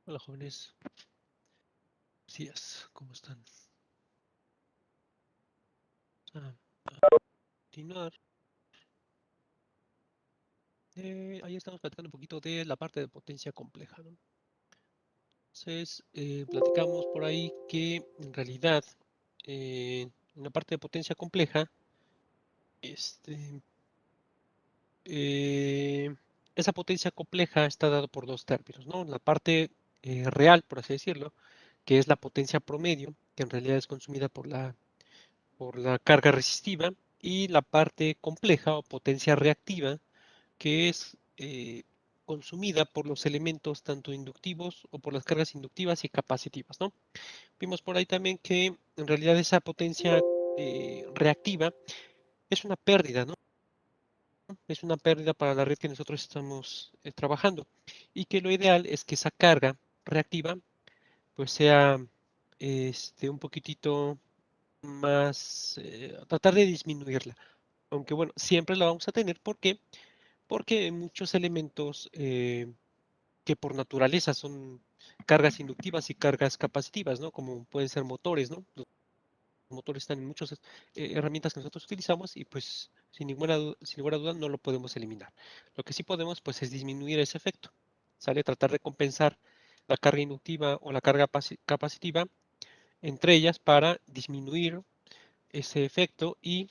Hola jóvenes, buenos días, ¿cómo están? A continuar. Ahí estamos platicando un poquito de la parte de potencia compleja, ¿no? Entonces, platicamos por ahí que en realidad en la parte de potencia compleja, este, eh, esa potencia compleja está dada por dos términos, ¿no? La parte real, por así decirlo, que es la potencia promedio, que en realidad es consumida por la carga resistiva, y la parte compleja o potencia reactiva, que es consumida por los elementos tanto inductivos o por las cargas inductivas y capacitivas, ¿no? Vimos por ahí también que en realidad esa potencia reactiva es una pérdida, ¿no? Es una pérdida para la red que nosotros estamos trabajando, y que lo ideal es que esa carga reactiva pues sea un poquitito más, tratar de disminuirla. Aunque bueno, siempre la vamos a tener. ¿Por qué? Porque muchos elementos que por naturaleza son cargas inductivas y cargas capacitivas, ¿no? Como pueden ser motores, ¿no? Los motores están en muchas herramientas que nosotros utilizamos, y pues sin lugar a duda no lo podemos eliminar. Lo que sí podemos pues es disminuir ese efecto, ¿sale? Tratar de compensar la carga inductiva o la carga capacitiva entre ellas para disminuir ese efecto y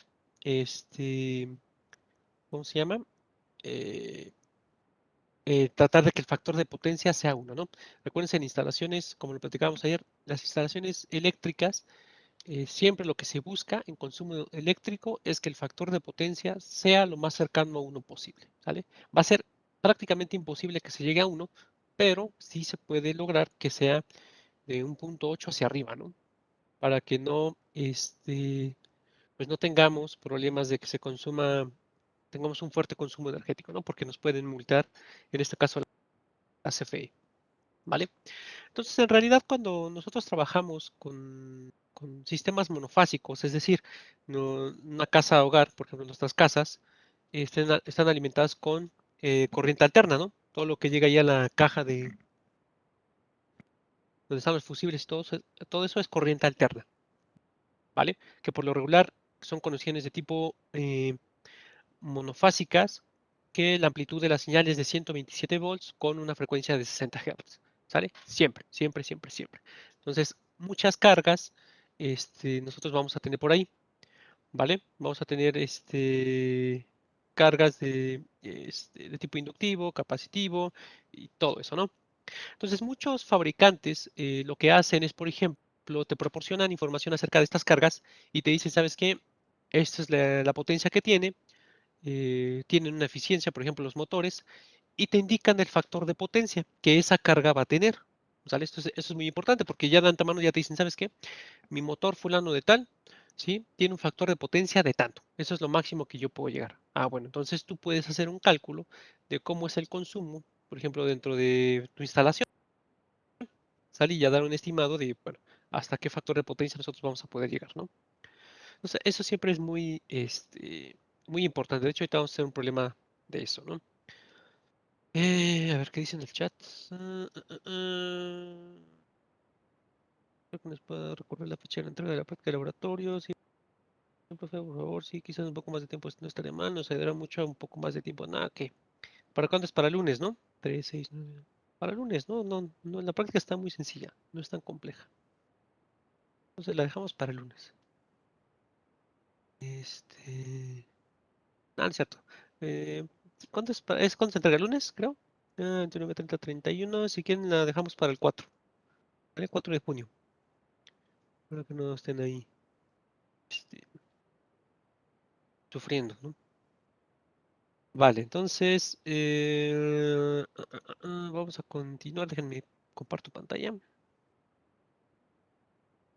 ¿cómo se llama? Eh, tratar de que el factor de potencia sea uno, ¿no? Recuerden, en instalaciones, como lo platicábamos ayer, las instalaciones eléctricas, siempre lo que se busca en consumo eléctrico es que el factor de potencia sea lo más cercano a uno posible, ¿sale? Va a ser prácticamente imposible que se llegue a uno, pero sí se puede lograr que sea de 1.8 hacia arriba, ¿no? Para que no, pues no tengamos problemas de que tengamos un fuerte consumo energético, ¿no? Porque nos pueden multar, en este caso, la CFE, ¿vale? Entonces, en realidad, cuando nosotros trabajamos con sistemas monofásicos, es decir, una casa hogar, por ejemplo, nuestras casas, están alimentadas con corriente alterna, ¿no? Todo lo que llega ahí a la caja de donde están los fusibles y todo eso es corriente alterna, ¿vale? Que por lo regular son conexiones de tipo monofásicas, que la amplitud de la señal es de 127 volts con una frecuencia de 60 Hz. ¿Sale? Siempre, siempre, siempre, siempre. Entonces, muchas cargas nosotros vamos a tener por ahí, ¿vale? Vamos a tener cargas de tipo inductivo, capacitivo y todo eso, ¿no? Entonces, muchos fabricantes lo que hacen es, por ejemplo, te proporcionan información acerca de estas cargas y te dicen, ¿sabes qué? Esta es la potencia que tienen una eficiencia, por ejemplo, los motores, y te indican el factor de potencia que esa carga va a tener. ¿Sale? Eso es muy importante, porque ya de antemano ya te dicen, ¿sabes qué? Mi motor fulano de tal, ¿sí? Tiene un factor de potencia de tanto. Eso es lo máximo que yo puedo llegar. Ah, bueno, entonces tú puedes hacer un cálculo de cómo es el consumo, por ejemplo, dentro de tu instalación, ¿sale? Y ya dar un estimado de, bueno, hasta qué factor de potencia nosotros vamos a poder llegar, ¿no? Entonces, eso siempre es muy importante. De hecho, ahorita vamos a hacer un problema de eso, ¿no? A ver qué dice en el chat. Creo que nos puede recordar la fecha de la entrega de la práctica de laboratorio. Sí, profe, por favor, sí, quizás un poco más de tiempo no estaría mal, nos ayudará mucho un poco más de tiempo. Nada, que ¿para cuándo es? Para el lunes, ¿no? 3, 6, 9. Para el lunes, ¿no? No, no, la práctica está muy sencilla, no es tan compleja. Entonces la dejamos para el lunes. No es cierto. Eh, ¿Cuándo se entrega? ¿El lunes, creo? 29, 30, 31. Si quieren, la dejamos para el 4. El 4 de junio. Para que no estén ahí este, sufriendo, ¿no? Vale, entonces vamos a continuar. Déjenme comparto pantalla.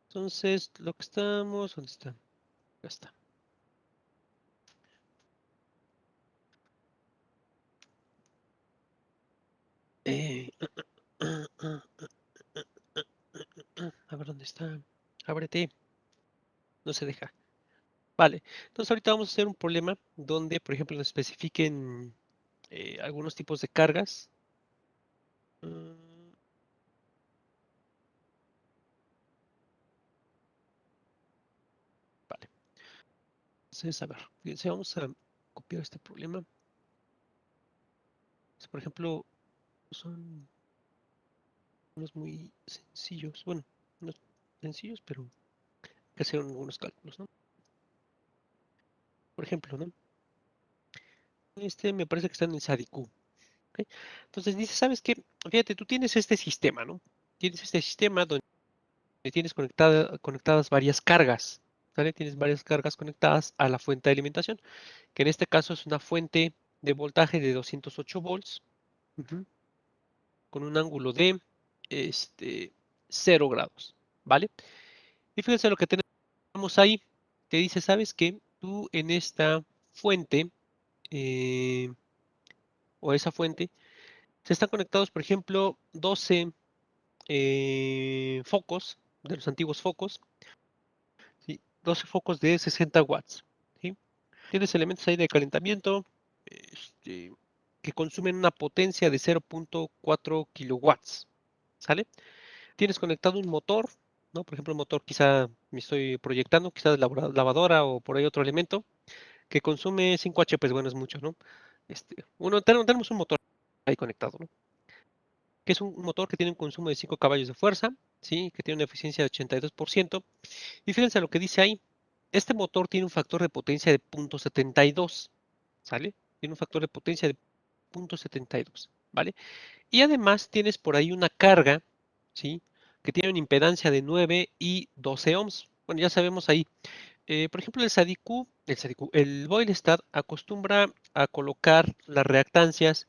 Entonces, lo que estamos, ¿dónde está? Ya está. Eh, a ver dónde está. Ábrete. No se deja. Vale, entonces ahorita vamos a hacer un problema donde, por ejemplo, nos especifiquen algunos tipos de cargas. Mm, Entonces, a ver, fíjense, vamos a copiar este problema. Por ejemplo, son unos muy sencillos, bueno, no sencillos, pero hay que hacer algunos cálculos, ¿no? Por ejemplo, ¿no? Este me parece que está en el SADIQ. ¿Ok? Entonces dice, ¿sabes qué? Fíjate, tú tienes este sistema, ¿no? Tienes este sistema donde tienes conectadas varias cargas, ¿sale? Tienes varias cargas conectadas a la fuente de alimentación, que en este caso es una fuente de voltaje de 208 volts, ujú, con un ángulo de 0 grados, ¿vale? Y fíjense lo que tenemos ahí, te dice, ¿sabes qué? Tú en esta fuente, eh, o esa fuente, se están conectados, por ejemplo, 12 focos, de los antiguos focos, ¿sí? 12 focos de 60 watts, ¿sí? Tienes elementos ahí de calentamiento, que consumen una potencia de 0.4 kilowatts, ¿sale? Tienes conectado un motor, ¿no? Por ejemplo, un motor quizá me estoy proyectando, quizá de lavadora o por ahí otro elemento, que consume 5 HP, bueno, es mucho, ¿no? Tenemos un motor ahí conectado, ¿no? Que es un motor que tiene un consumo de 5 caballos de fuerza, ¿sí? Que tiene una eficiencia de 82%. Y fíjense lo que dice ahí. Este motor tiene un factor de potencia de 0.72, ¿sale? Tiene un factor de potencia de 0.72, ¿vale? Y además tienes por ahí una carga, ¿sí? Que tiene una impedancia de 9 y 12 ohms. Bueno, ya sabemos ahí. Por ejemplo, el Boyle Stat acostumbra a colocar las reactancias,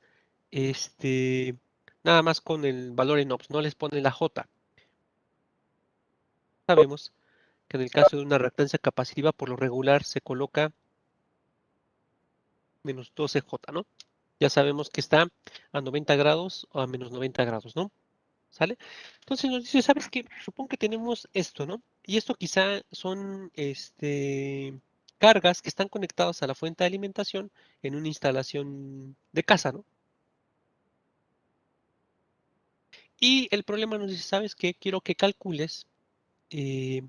este, nada más con el valor en ohms, no les pone la J. Sabemos que en el caso de una reactancia capacitiva, por lo regular se coloca menos 12J, ¿no? Ya sabemos que está a 90 grados o a menos 90 grados, ¿no? ¿Sale? Entonces nos dice, ¿sabes qué? Supongo que tenemos esto, ¿no? Y esto quizá son cargas que están conectadas a la fuente de alimentación en una instalación de casa, ¿no? Y el problema nos dice, ¿sabes qué? Quiero que calcules eh,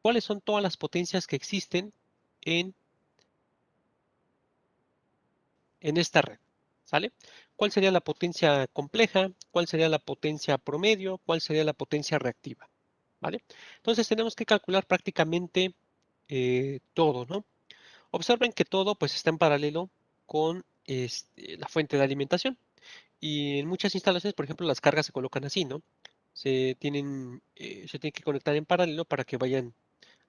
cuáles son todas las potencias que existen en esta red, ¿sale? ¿Cuál sería la potencia compleja? ¿Cuál sería la potencia promedio? ¿Cuál sería la potencia reactiva? ¿Vale? Entonces tenemos que calcular prácticamente todo, ¿no? Observen que todo pues está en paralelo con la fuente de alimentación y en muchas instalaciones, por ejemplo, las cargas se colocan así, ¿no? Se tienen que conectar en paralelo para que vayan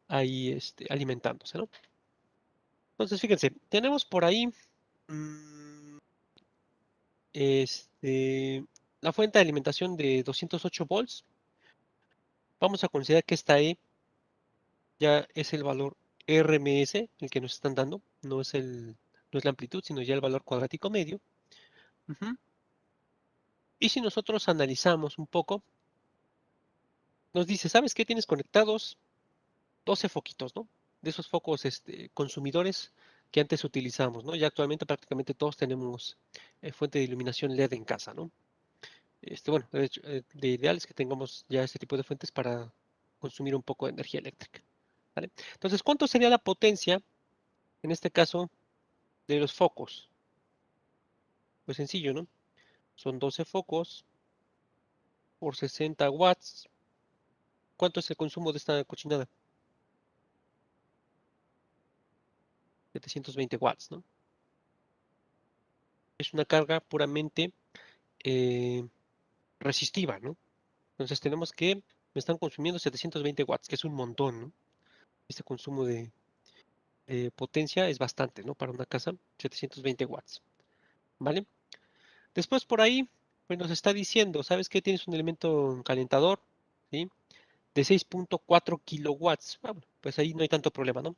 ahí alimentándose, ¿no? Entonces, fíjense, tenemos por ahí mm, Este, la fuente de alimentación de 208 volts, vamos a considerar que esta E ya es el valor RMS, el que nos están dando, no es la amplitud, sino ya el valor cuadrático medio. Ujú. Y si nosotros analizamos un poco, nos dice, ¿sabes qué? Tienes conectados 12 foquitos, ¿no? De esos focos consumidores que antes utilizamos, ¿no? Ya actualmente prácticamente todos tenemos fuente de iluminación LED en casa, ¿no? Bueno, de hecho, de ideal es que tengamos ya este tipo de fuentes para consumir un poco de energía eléctrica, ¿vale? Entonces, ¿cuánto sería la potencia, en este caso, de los focos? Pues sencillo, ¿no? Son 12 focos por 60 watts. ¿Cuánto es el consumo de esta cochinada? 720 watts, ¿no? Es una carga puramente eh, resistiva, ¿no? Entonces tenemos que me están consumiendo 720 watts, que es un montón, ¿no? Este consumo de potencia es bastante, ¿no? Para una casa, 720 watts. ¿Vale? Después por ahí, pues nos está diciendo, ¿sabes qué? Tienes un elemento calentador, ¿sí? De 6.4 kilowatts. Ah, bueno, pues ahí no hay tanto problema, ¿no?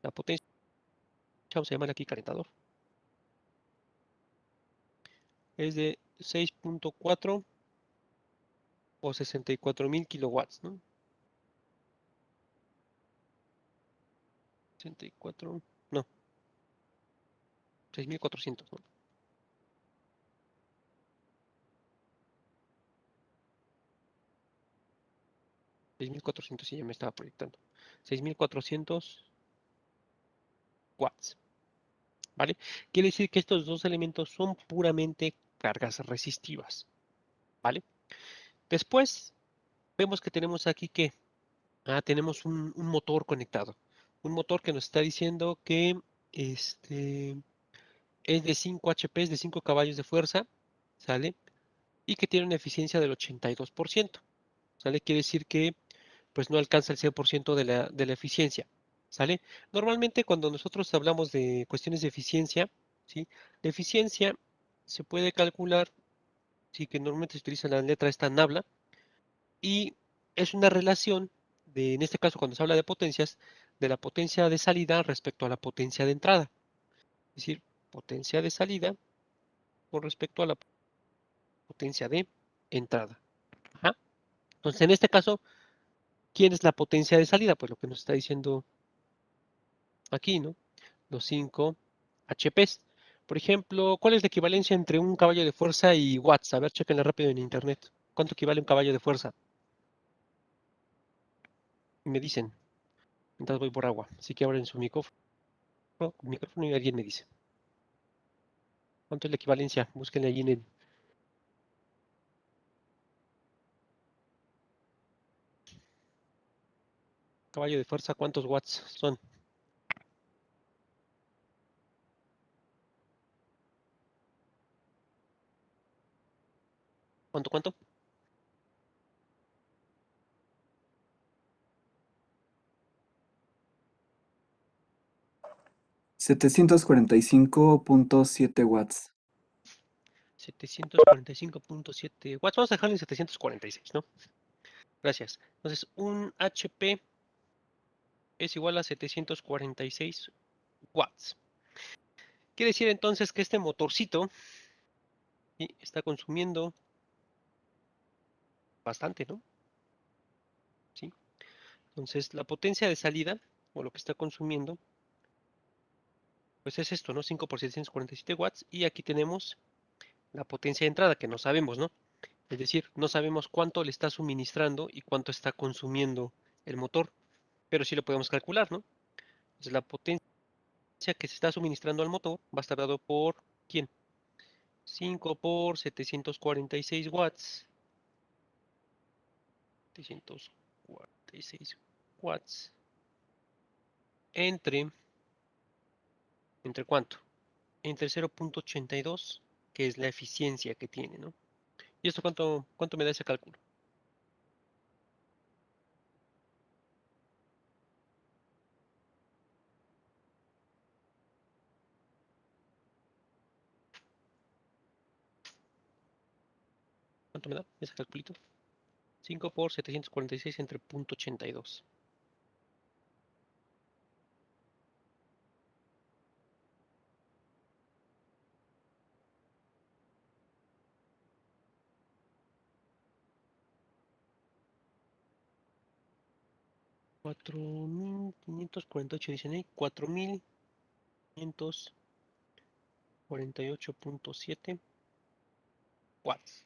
La potencia, vamos a llamar aquí calentador, es de 6.4 o 64.000 kilowatts, ¿no? 64, no, 6.400, ¿no? 6.400, sí, ya me estaba proyectando. 6.400 watts, ¿vale? Quiere decir que estos dos elementos son puramente cargas resistivas, ¿vale? Después vemos que tenemos aquí que tenemos un motor conectado, un motor que nos está diciendo que este, es de 5 HP, de 5 caballos de fuerza, ¿sale? Y que tiene una eficiencia del 82%, ¿sale? Quiere decir que pues no alcanza el 100% de la eficiencia, ¿sale? Normalmente cuando nosotros hablamos de cuestiones de eficiencia, ¿sí? La eficiencia se puede calcular, sí, que normalmente se utiliza la letra esta nabla, y es una relación de, en este caso cuando se habla de potencias, de la potencia de salida respecto a la potencia de entrada. Es decir, potencia de salida con respecto a la potencia de entrada. Ajá. Entonces, en este caso, ¿quién es la potencia de salida? Pues lo que nos está diciendo aquí, ¿no? Los 5 HPs. Por ejemplo, ¿cuál es la equivalencia entre un caballo de fuerza y watts? A ver, chequenle rápido en internet. ¿Cuánto equivale un caballo de fuerza? Y me dicen, mientras voy por agua. Así que abren su micrófono y alguien me dice. ¿Cuánto es la equivalencia? Búsquenle allí en el caballo de fuerza, ¿cuántos watts son? ¿Cuánto? 745.7 watts. 745.7 watts. Vamos a dejarle en 746, ¿no? Gracias. Entonces, un HP es igual a 746 watts. Quiere decir entonces que este motorcito, ¿sí?, está consumiendo bastante, ¿no? ¿Sí? Entonces, la potencia de salida, o lo que está consumiendo, pues es esto, ¿no? 5 por 747 watts. Y aquí tenemos la potencia de entrada, que no sabemos, ¿no? Es decir, no sabemos cuánto le está suministrando y cuánto está consumiendo el motor, pero sí lo podemos calcular, ¿no? Entonces, la potencia que se está suministrando al motor va a estar dado por, ¿quién? 5 por 746 watts. 746 watts. ¿Entre cuánto? Entre 0.82, que es la eficiencia que tiene, ¿no? ¿Y esto cuánto me da ese cálculo? ¿Cuánto me da ese calculito? 5 por 746 entre 0.82. 4548 dicen ahí. 4548.7 watts.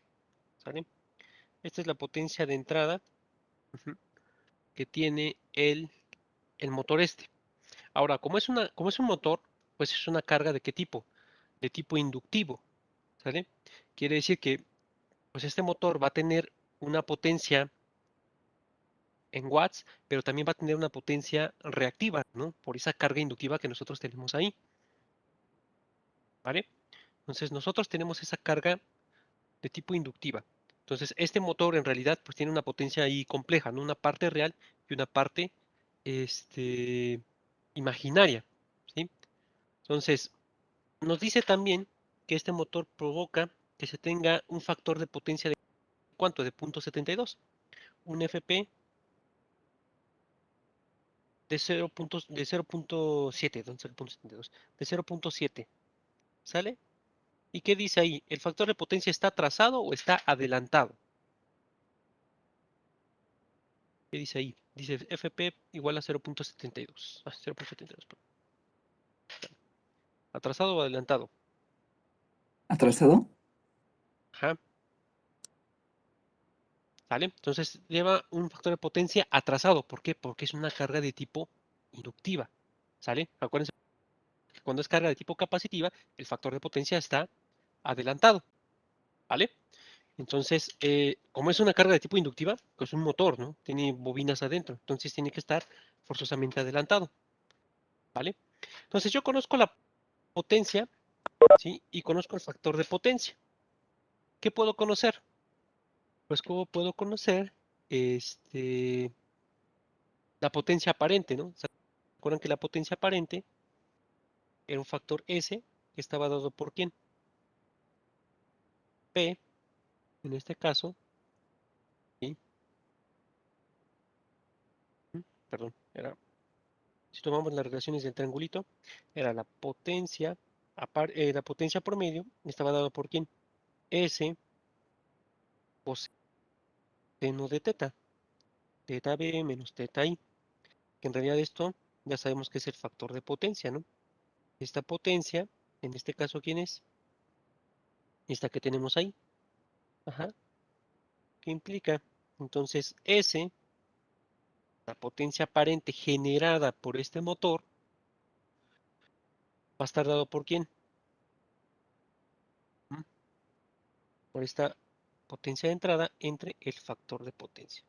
¿Sale? Esta es la potencia de entrada, que tiene el motor este. Ahora, como es un motor, pues es una carga ¿de qué tipo? De tipo inductivo, ¿sale? Quiere decir que pues este motor va a tener una potencia en watts, pero también va a tener una potencia reactiva, ¿no? Por esa carga inductiva que nosotros tenemos ahí, ¿vale? Entonces nosotros tenemos esa carga de tipo inductiva. Entonces este motor en realidad pues tiene una potencia ahí compleja, ¿no? Una parte real y una parte este, imaginaria, ¿sí? Entonces nos dice también que este motor provoca que se tenga un factor de potencia de ¿cuánto? De 0.72. Un FP de 0.7, de 0.72, de 0.7, ¿sale? ¿Y qué dice ahí? ¿El factor de potencia está atrasado o está adelantado? ¿Qué dice ahí? Dice FP igual a 0.72. 0.72. ¿Atrasado o adelantado? ¿Atrasado? Ajá. ¿Sale? Entonces lleva un factor de potencia atrasado. ¿Por qué? Porque es una carga de tipo inductiva. ¿Sale? Acuérdense que cuando es carga de tipo capacitiva, el factor de potencia está adelantado, ¿vale? Entonces, como es una carga de tipo inductiva, pues es un motor, ¿no? Tiene bobinas adentro, entonces tiene que estar forzosamente adelantado, ¿vale? Entonces yo conozco la potencia, ¿sí? Y conozco el factor de potencia. ¿Qué puedo conocer? Pues cómo puedo conocer este, la potencia aparente, ¿no? ¿Se acuerdan que la potencia aparente era un factor S que estaba dado por quién? P, en este caso, ¿sí? Perdón, si tomamos las relaciones del triangulito, era la potencia promedio estaba dado por quién? S coseno de teta, teta B menos teta I, que en realidad esto ya sabemos que es el factor de potencia, ¿no? Esta potencia, en este caso, ¿quién es? Esta que tenemos ahí. Ajá. ¿Qué implica? Entonces, S, la potencia aparente generada por este motor, va a estar dado por quién? ¿Mm? Por esta potencia de entrada entre el factor de potencia,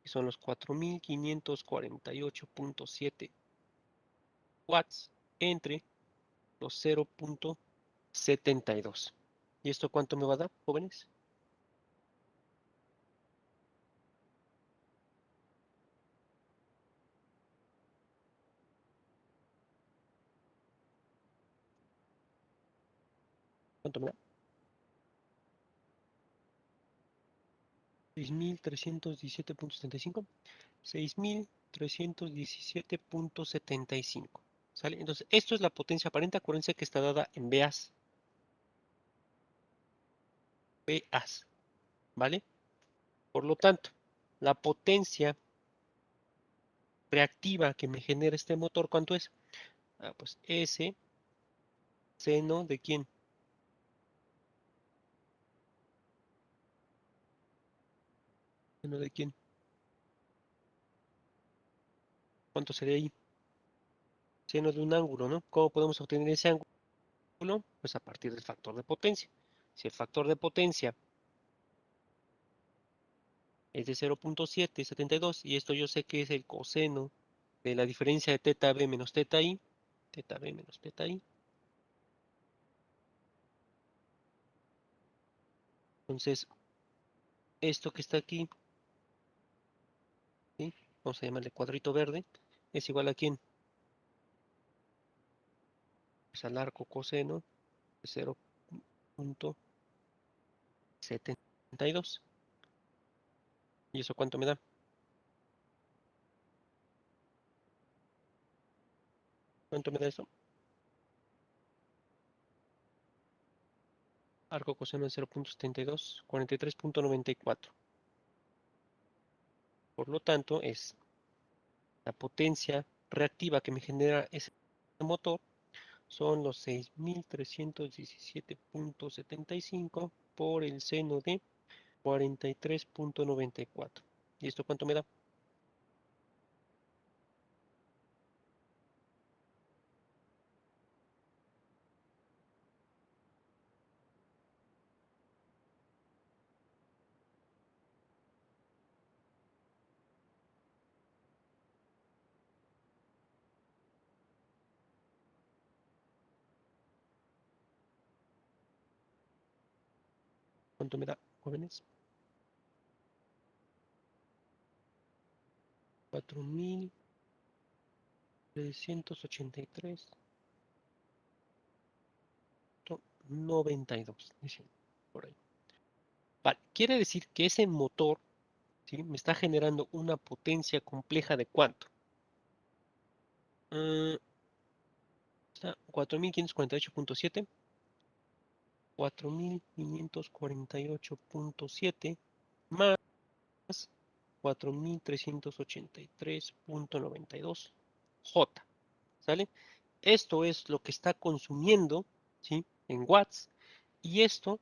que son los 4548.7 watts entre los 0.72. ¿Y esto cuánto me va a dar, jóvenes? ¿Cuánto me da? 6.317.75. 6.317.75. ¿Sale? Entonces, esto es la potencia aparente. Acuérdense que está dada en VAs. VAs, ¿vale? Por lo tanto, la potencia reactiva que me genera este motor, ¿cuánto es? Pues S seno de quién? Seno de quién. ¿Cuánto sería ahí? Seno de un ángulo, ¿no? ¿Cómo podemos obtener ese ángulo? Pues a partir del factor de potencia. Si el factor de potencia es de 0.772 y esto yo sé que es el coseno de la diferencia de teta B menos teta B menos teta I. Entonces, esto que está aquí, ¿sí? Vamos a llamarle cuadrito verde, es igual a quién? Pues al arco coseno de 0.72. ¿Y eso cuánto me da? ¿Cuánto me da eso? Arco coseno de 0.72, 43.94. Por lo tanto, es la potencia reactiva que me genera ese motor son los 6.317.75 por el seno de 43.94. ¿Y esto cuánto me da? ¿Cuánto me da, jóvenes? 4.383.92, dicen por ahí. Vale, quiere decir que ese motor, ¿sí? Me está generando una potencia compleja de ¿cuánto? 4.548.7, 4.548.7 más 4.383.92 J, ¿sale? Esto es lo que está consumiendo, ¿sí? En watts, y esto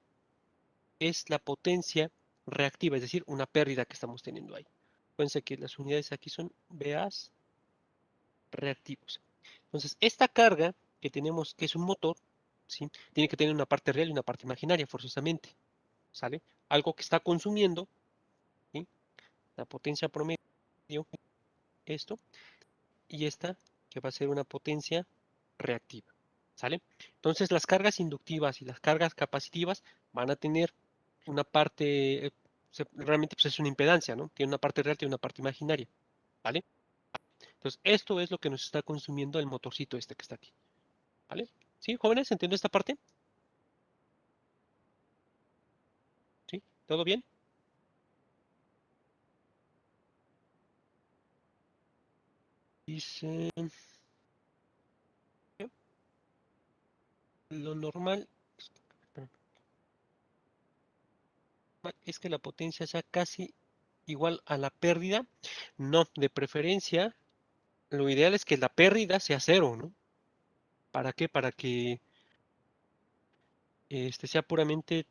es la potencia reactiva, es decir, una pérdida que estamos teniendo ahí. Acuérdense que las unidades aquí son VAs reactivos. Entonces, esta carga que tenemos, que es un motor, ¿sí? Tiene que tener una parte real y una parte imaginaria, forzosamente, ¿sale? Algo que está consumiendo, ¿sí? La potencia promedio, esto, y esta, que va a ser una potencia reactiva, ¿sale? Entonces, las cargas inductivas y las cargas capacitivas van a tener una parte, realmente pues es una impedancia, ¿no? Tiene una parte real, tiene una parte imaginaria, ¿vale? Entonces, esto es lo que nos está consumiendo el motorcito este que está aquí, ¿vale? ¿Sí, jóvenes? ¿Entiendo esta parte? ¿Sí? ¿Todo bien? Dice, lo normal es que la potencia sea casi igual a la pérdida. No, de preferencia, lo ideal es que la pérdida sea cero, ¿no? ¿Para qué? Para que sea puramente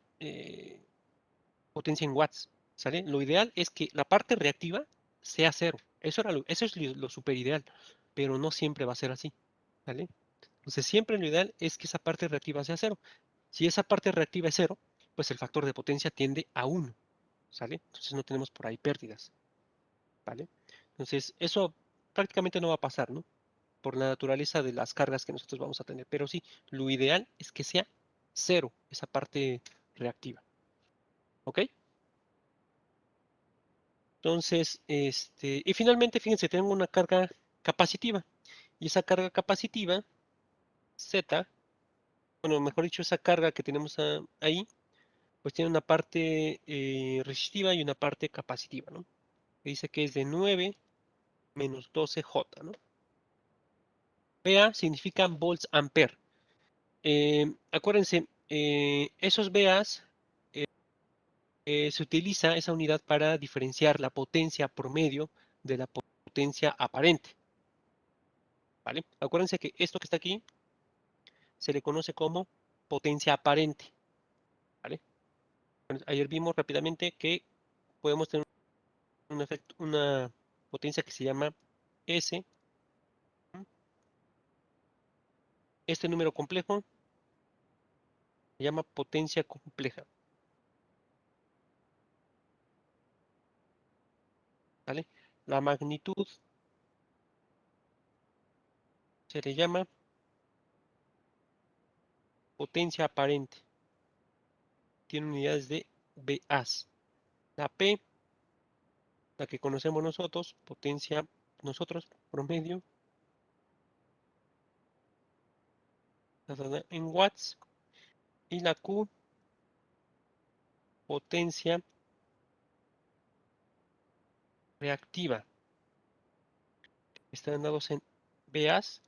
potencia en watts, ¿sale? Lo ideal es que la parte reactiva sea cero. Eso es lo super ideal, pero no siempre va a ser así, ¿vale? Entonces siempre lo ideal es que esa parte reactiva sea cero. Si esa parte reactiva es cero, pues el factor de potencia tiende a uno, ¿sale? Entonces no tenemos por ahí pérdidas, ¿vale? Entonces eso prácticamente no va a pasar, ¿no? Por la naturaleza de las cargas que nosotros vamos a tener. Pero sí, lo ideal es que sea cero esa parte reactiva, ¿ok? Entonces, y finalmente, fíjense, tengo una carga capacitiva. Y esa carga capacitiva, Z, bueno, mejor dicho, esa carga que tenemos ahí, pues tiene una parte resistiva y una parte capacitiva, ¿no? Dice que es de 9 menos 12J, ¿no? VA significan volts ampere. Acuérdense, esos VAs se utiliza esa unidad para diferenciar la potencia promedio de la potencia aparente, ¿vale? Acuérdense que esto que está aquí se le conoce como potencia aparente, ¿vale? Ayer vimos rápidamente que podemos tener un efecto, una potencia que se llama S. Este número complejo se llama potencia compleja, ¿vale? La magnitud se le llama potencia aparente. Tiene unidades de VAs. La P, la que conocemos nosotros, potencia promedio, en watts. Y la Q, potencia reactiva. Están dados en VAs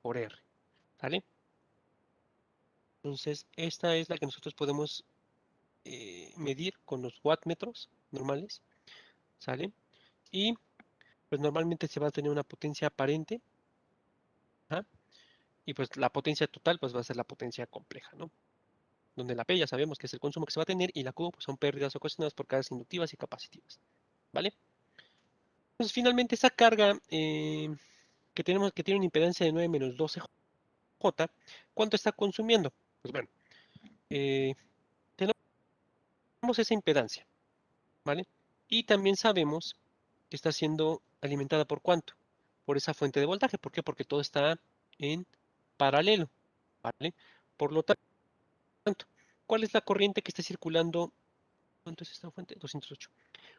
por R, ¿vale? Entonces, esta es la que nosotros podemos medir con los wattmetros normales, ¿sale? Y pues normalmente se va a tener una potencia aparente, ¿ah? Y pues la potencia total pues va a ser la potencia compleja, ¿no? Donde la P ya sabemos que es el consumo que se va a tener y la Q pues, son pérdidas ocasionadas por cargas inductivas y capacitivas, ¿vale? Entonces finalmente esa carga que tenemos que tiene una impedancia de 9 menos 12J, ¿cuánto está consumiendo? Pues bueno, eh, tenemos esa impedancia, ¿vale? Y también sabemos que está siendo alimentada por cuánto, por esa fuente de voltaje. ¿Por qué? Porque todo está en paralelo, ¿vale? Por lo tanto, ¿cuál es la corriente que está circulando? ¿Cuánto es esta fuente? 208.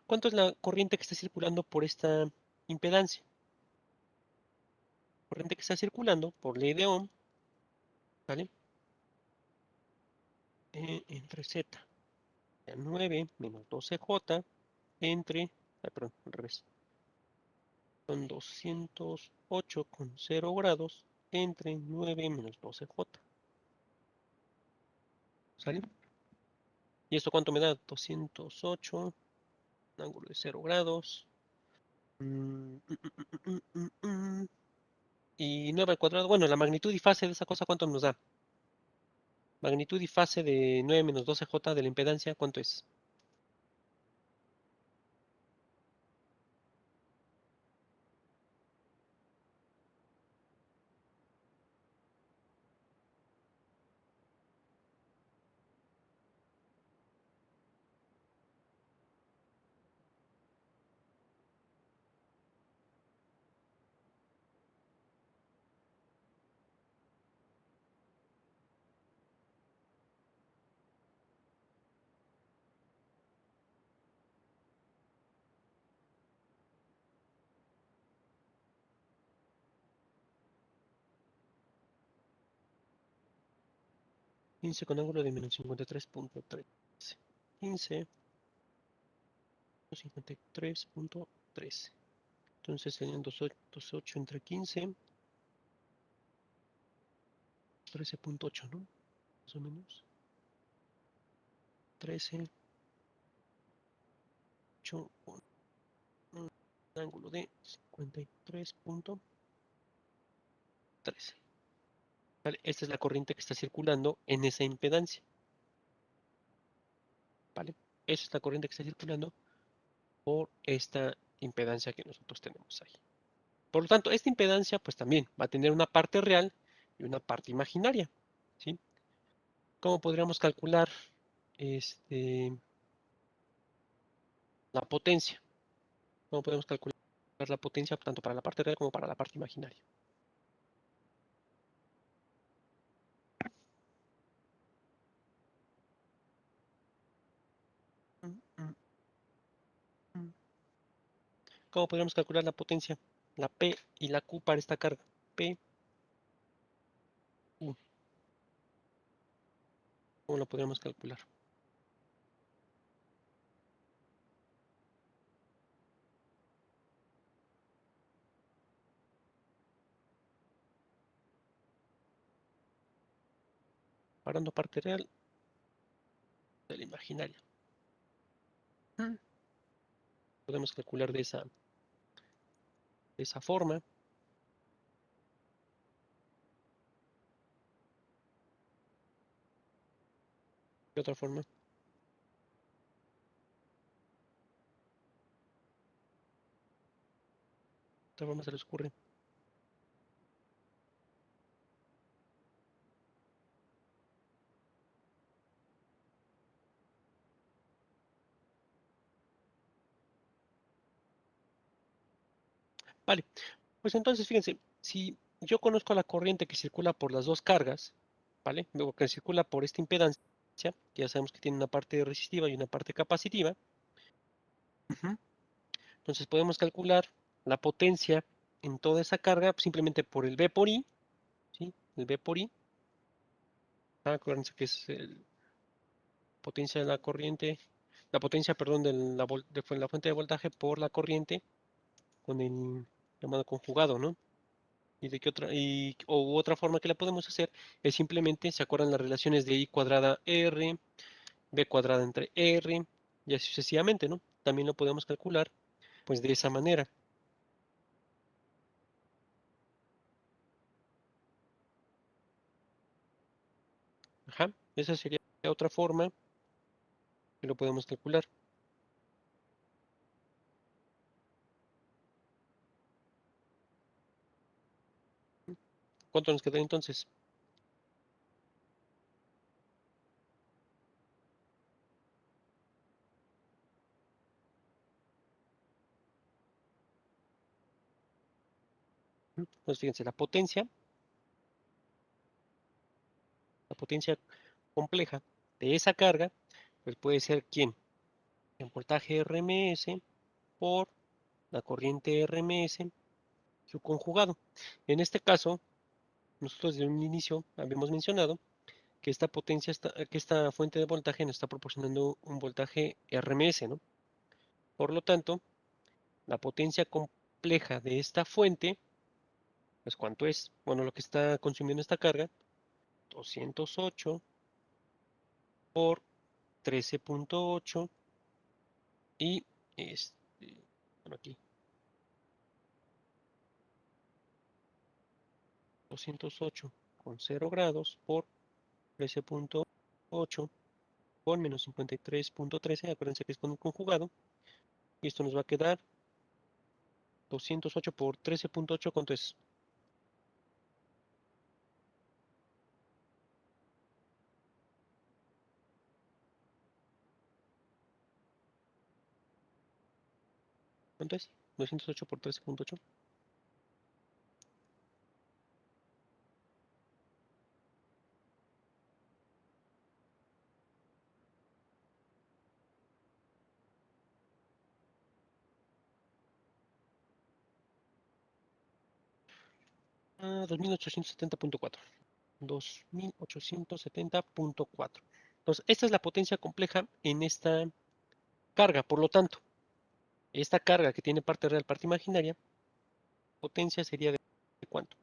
¿Cuánto es la corriente que está circulando por esta impedancia? Corriente que está circulando por ley de Ohm, ¿vale? Entre Z, 9 menos 12J, entre, perdón, al revés, son 208,0 grados entre 9 menos 12J, ¿sale? ¿Y esto cuánto me da? 208, ángulo de 0 grados. Y 9 al cuadrado, bueno, la magnitud y fase de esa cosa, ¿cuánto nos da? Magnitud y fase de 9 menos 12J de la impedancia, ¿cuánto es? 15 con ángulo de menos 53.13. 15, 53.13. Entonces serían 2.8 entre 15, 13.8, ¿no? Más o menos. 13, 8, con un ángulo de 53.13. ¿Vale? Esta es la corriente que está circulando en esa impedancia. ¿Vale? Esa es la corriente que está circulando por esta impedancia que nosotros tenemos ahí. Por lo tanto, esta impedancia pues también va a tener una parte real y una parte imaginaria. ¿Sí? ¿Cómo podríamos calcular la potencia? ¿Cómo podemos calcular la potencia tanto para la parte real como para la parte imaginaria? Mm, mm, mm. ¿Cómo podríamos calcular la potencia? La P y la Q para esta carga. P, U. ¿Cómo lo podríamos calcular? Parando parte real de la imaginaria. Mm. Podemos calcular de esa forma. ¿De otra forma? ¿De otra forma se les ocurre? Vale, pues entonces fíjense, si yo conozco la corriente que circula por las dos cargas, ¿vale? Luego que circula por esta impedancia, que ya sabemos que tiene una parte resistiva y una parte capacitiva. Ujú. Entonces podemos calcular la potencia en toda esa carga simplemente por el V por I, ¿sí? El V por I. Acuérdense que es potencia de la corriente, la potencia, perdón, la fuente de voltaje por la corriente con el llamado conjugado, ¿no? Y de qué otra, o otra forma que la podemos hacer es simplemente, ¿se acuerdan las relaciones de I cuadrada R, B cuadrada entre R, y así sucesivamente, ¿no? También lo podemos calcular, pues de esa manera. Ajá, esa sería otra forma que lo podemos calcular. ¿Cuánto nos queda entonces? Pues fíjense, la potencia compleja de esa carga, pues puede ser ¿quién? El voltaje RMS por la corriente RMS, su conjugado. En este caso, nosotros desde un inicio habíamos mencionado que esta potencia, que esta fuente de voltaje nos está proporcionando un voltaje RMS, ¿no? Por lo tanto, la potencia compleja de esta fuente, pues ¿cuánto es? Bueno, lo que está consumiendo esta carga, 208 por 13.8 y bueno, aquí 208,0 grados por 13.8 por menos 53.13, acuérdense que es con un conjugado, y esto nos va a quedar 208 por 13.8, ¿cuánto es? ¿Cuánto es? 208 por 13.8. 2870.4. 2870.4. Entonces, esta es la potencia compleja en esta carga. Por lo tanto, esta carga que tiene parte real, parte imaginaria, potencia sería de ¿cuánto?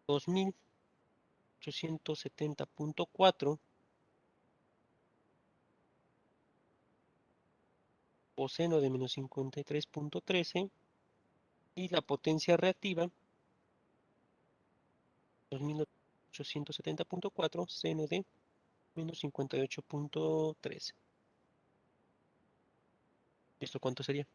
2870.4 coseno de menos 53.13 y la potencia reactiva 2870.4 seno de menos 58.13. ¿Esto cuánto sería?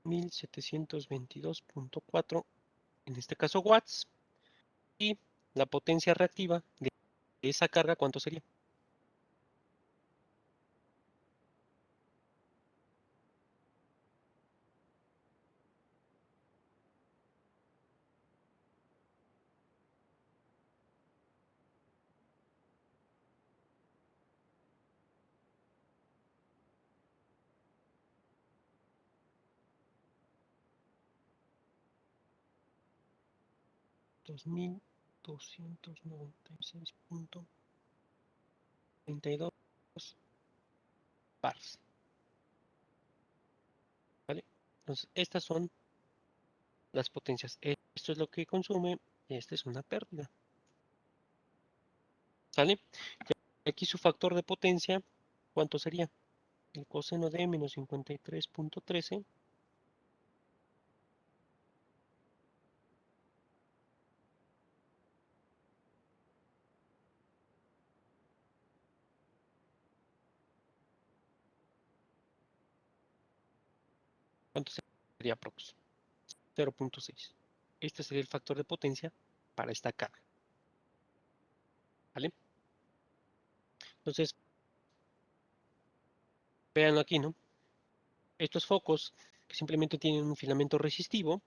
(1722.4) en este caso watts, y la potencia reactiva de esa carga, ¿cuánto sería? (2296.32 bars). ¿Vale? Entonces, estas son las potencias. Esto es lo que consume, esta es una pérdida. ¿Sale? Y aquí su factor de potencia, ¿cuánto sería? El coseno de menos 53.13. ¿Cuánto sería aprox? 0.6. Este sería el factor de potencia para esta carga. ¿Vale? Entonces, véanlo aquí, ¿no? Estos focos que simplemente tienen un filamento resistivo,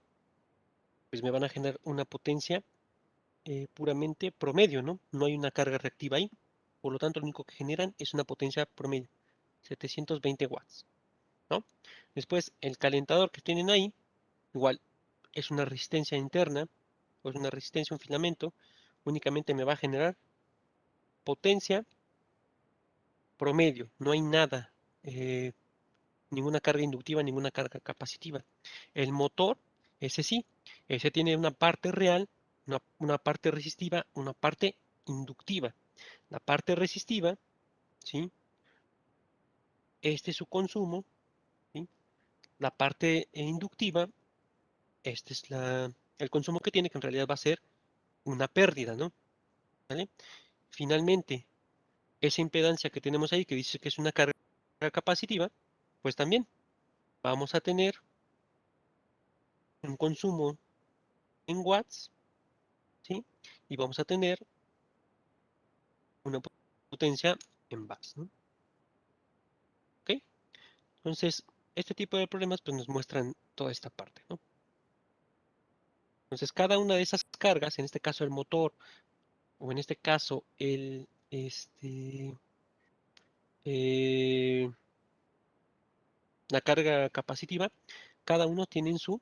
pues me van a generar una potencia puramente promedio, ¿no? No hay una carga reactiva ahí. Por lo tanto, lo único que generan es una potencia promedio, 720 watts, ¿no? Después, el calentador que tienen ahí, igual, es una resistencia interna, o es una resistencia, un filamento, únicamente me va a generar potencia promedio, no hay nada, ninguna carga inductiva, ninguna carga capacitiva. El motor, ese sí, ese tiene una parte real, una parte resistiva, una parte inductiva. La parte resistiva, ¿sí? Este es su consumo, ¿sí? La parte inductiva, este es el consumo que tiene, que en realidad va a ser una pérdida, ¿no? ¿Vale? Finalmente, esa impedancia que tenemos ahí, que dice que es una carga capacitiva, pues también vamos a tener un consumo en watts, ¿sí? Y vamos a tener una potencia en bars, ¿no? ¿Ok? Entonces, este tipo de problemas pues nos muestran toda esta parte, ¿no? Entonces, cada una de esas cargas, en este caso el motor, o en este caso eh, la carga capacitiva, cada uno tiene su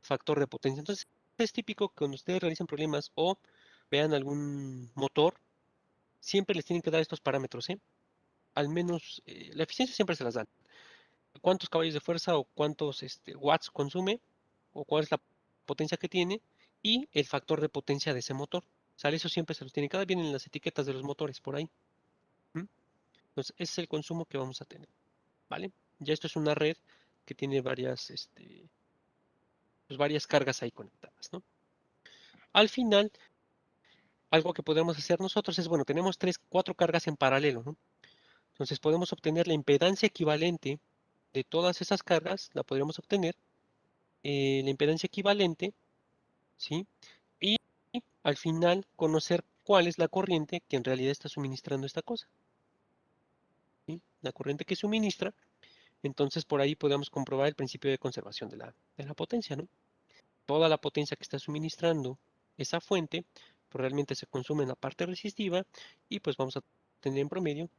factor de potencia. Entonces, es típico que cuando ustedes realizan problemas o vean algún motor, siempre les tienen que dar estos parámetros, ¿eh? Al menos, la eficiencia siempre se las dan. ¿Cuántos caballos de fuerza o cuántos watts consume? ¿O cuál es la potencia que tiene? Y el factor de potencia de ese motor. ¿Sale? Eso siempre se los tiene. Cada vez vienen en las etiquetas de los motores por ahí. ¿M? Entonces, ese es el consumo que vamos a tener. ¿Vale? Ya esto es una red que tiene varias, pues varias cargas ahí conectadas, ¿no? Al final, algo que podemos hacer nosotros es, bueno, tenemos cuatro cargas en paralelo, ¿no? Entonces podemos obtener la impedancia equivalente de todas esas cargas, la podríamos obtener, la impedancia equivalente, ¿sí? Y al final conocer cuál es la corriente que en realidad está suministrando esta cosa, ¿sí? la corriente que suministra, entonces por ahí podemos comprobar el principio de conservación de la potencia, ¿no? Toda la potencia que está suministrando esa fuente, pues realmente se consume en la parte resistiva y pues vamos a tener en promedio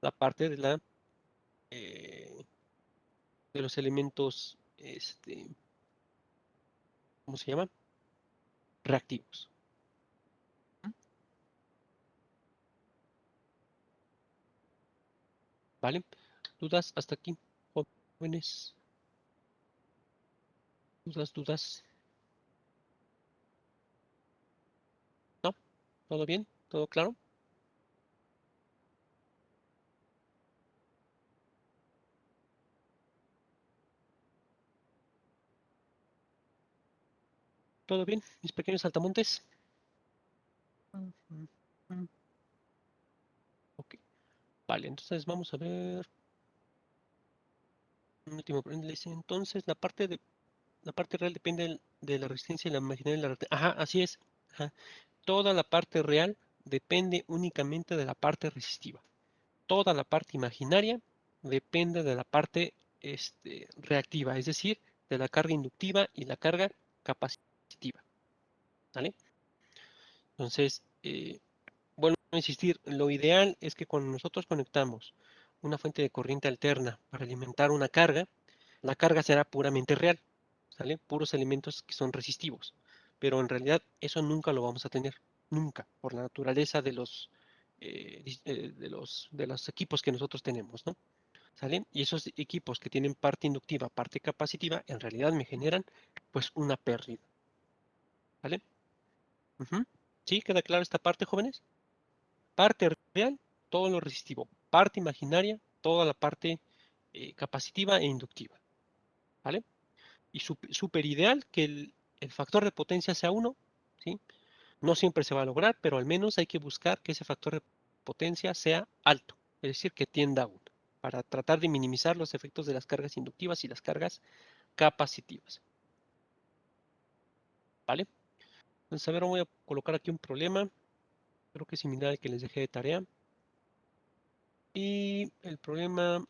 la parte de los elementos, ¿cómo se llama? Reactivos. ¿Vale? ¿Dudas hasta aquí, jóvenes? ¿Dudas? ¿No? ¿Todo bien? ¿Todo claro? ¿Todo bien, mis pequeños saltamontes? Ujú, ujú. Ok, vale, entonces vamos a ver. Un último paréntesis. Entonces, la parte real depende de la resistencia y la imaginaria de la Ajá, así es. Ajá. Toda la parte real depende únicamente de la parte resistiva. Toda la parte imaginaria depende de la parte reactiva, es decir, de la carga inductiva y la carga capacitiva. ¿Vale? Entonces, vuelvo a insistir, lo ideal es que cuando nosotros conectamos una fuente de corriente alterna para alimentar una carga, la carga será puramente real, ¿sale? Puros elementos que son resistivos. Pero en realidad eso nunca lo vamos a tener, nunca, por la naturaleza de los equipos que nosotros tenemos, ¿no? ¿Sale? Y esos equipos que tienen parte inductiva, parte capacitiva, en realidad me generan pues una pérdida, ¿vale? Ujú. ¿Sí? ¿Queda claro esta parte, jóvenes? Parte real, todo lo resistivo. Parte imaginaria, toda la parte capacitiva e inductiva, ¿vale? Y súper ideal que el factor de potencia sea uno, ¿sí? No siempre se va a lograr, pero al menos hay que buscar que ese factor de potencia sea alto, es decir, que tienda a 1, para tratar de minimizar los efectos de las cargas inductivas y las cargas capacitivas, ¿vale? Entonces, a ver, voy a colocar aquí un problema, creo que es similar al que les dejé de tarea. Y el problema...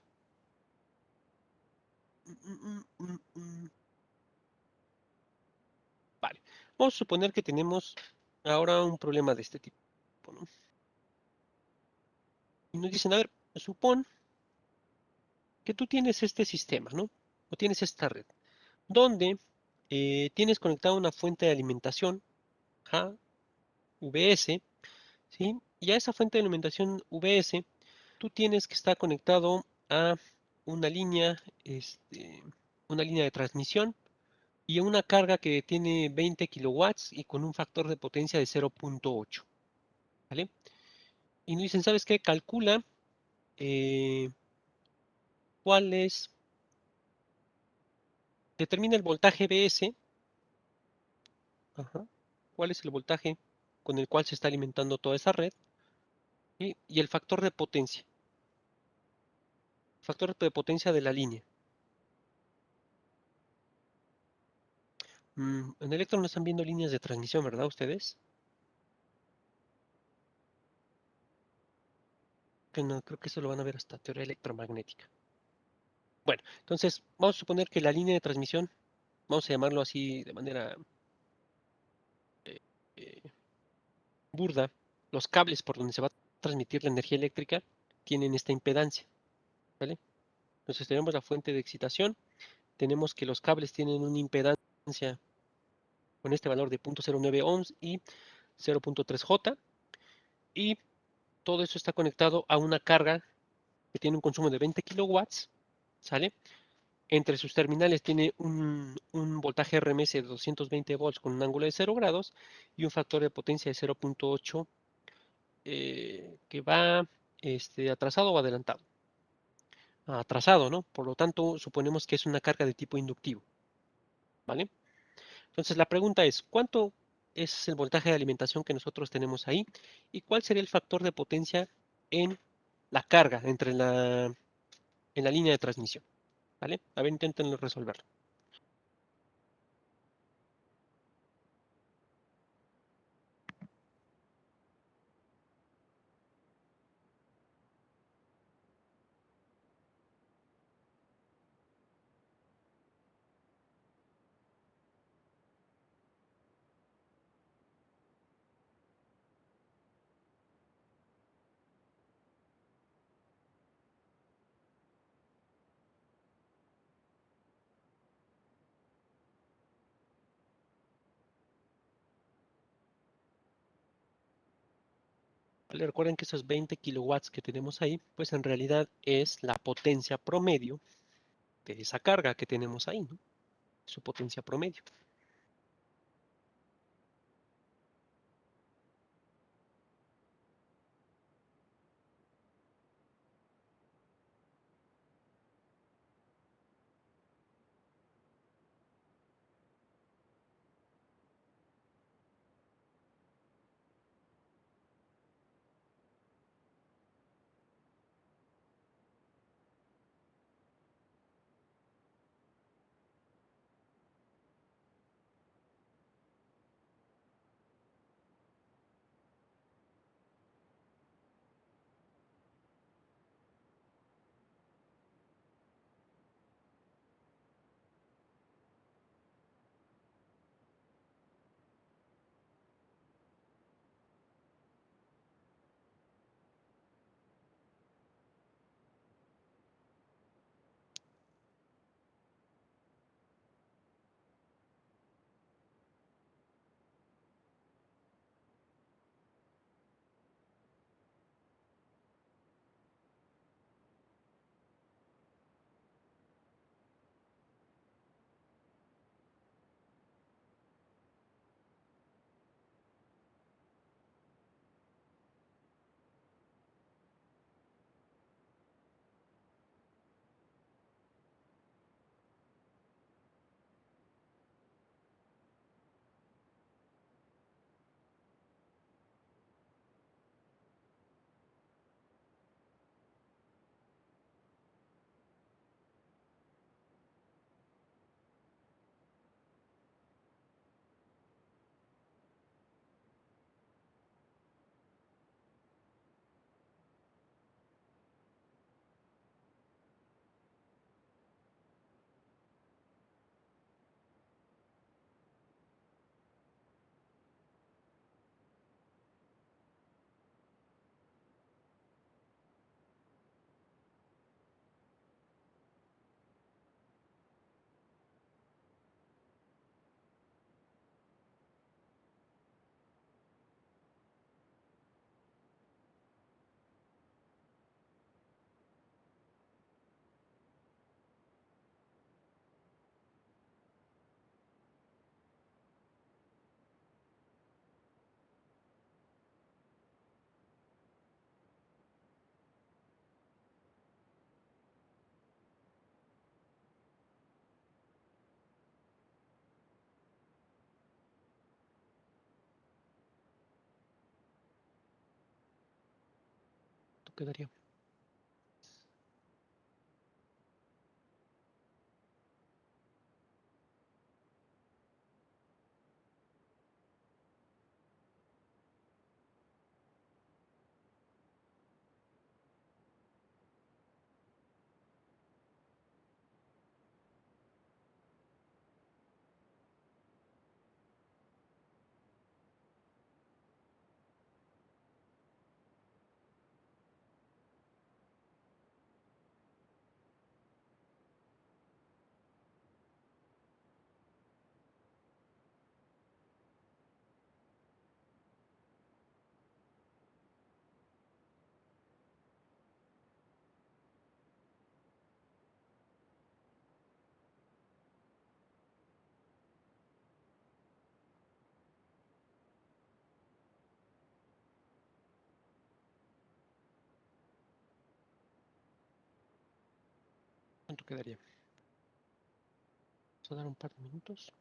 Vale, vamos a suponer que tenemos ahora un problema de este tipo, ¿no? Y nos dicen, a ver, supón que tú tienes este sistema, ¿no? O tienes esta red, donde tienes conectada una fuente de alimentación, ajá, VS, ¿sí? Y a esa fuente de alimentación VS, tú tienes que estar conectado a una línea, una línea de transmisión y a una carga que tiene 20 kilowatts y con un factor de potencia de 0.8, ¿vale? Y nos dicen, ¿sabes qué? Calcula eh, cuál es, determina el voltaje BS, ajá, cuál es el voltaje con el cual se está alimentando toda esa red, ¿sí? Y el factor de potencia de la línea. En Electron no están viendo líneas de transmisión, ¿verdad ustedes? Que no, creo que eso lo van a ver hasta teoría electromagnética. Bueno, entonces vamos a suponer que la línea de transmisión, vamos a llamarlo así de manera eh, burda, los cables por donde se va a transmitir la energía eléctrica tienen esta impedancia, ¿vale? Entonces tenemos la fuente de excitación, tenemos que los cables tienen una impedancia con este valor de 0.09 ohms y 0.3 J, y todo eso está conectado a una carga que tiene un consumo de 20 kilowatts, ¿sale? Entre sus terminales tiene un voltaje RMS de 220 volts con un ángulo de 0 grados y un factor de potencia de 0.8 que va atrasado o adelantado. Atrasado, ¿no? Por lo tanto, suponemos que es una carga de tipo inductivo, ¿vale? Entonces la pregunta es, ¿cuánto es el voltaje de alimentación que nosotros tenemos ahí? ¿Y cuál sería el factor de potencia en la carga en la línea de transmisión? ¿Vale? A ver, intenten resolverlo. ¿vale? Recuerden que esos 20 kilowatts que tenemos ahí, pues en realidad es la potencia promedio de esa carga que tenemos ahí, ¿no? Su potencia promedio. ¿Tú quedaría? ¿Cuánto quedaría? Vamos a dar un par de minutos.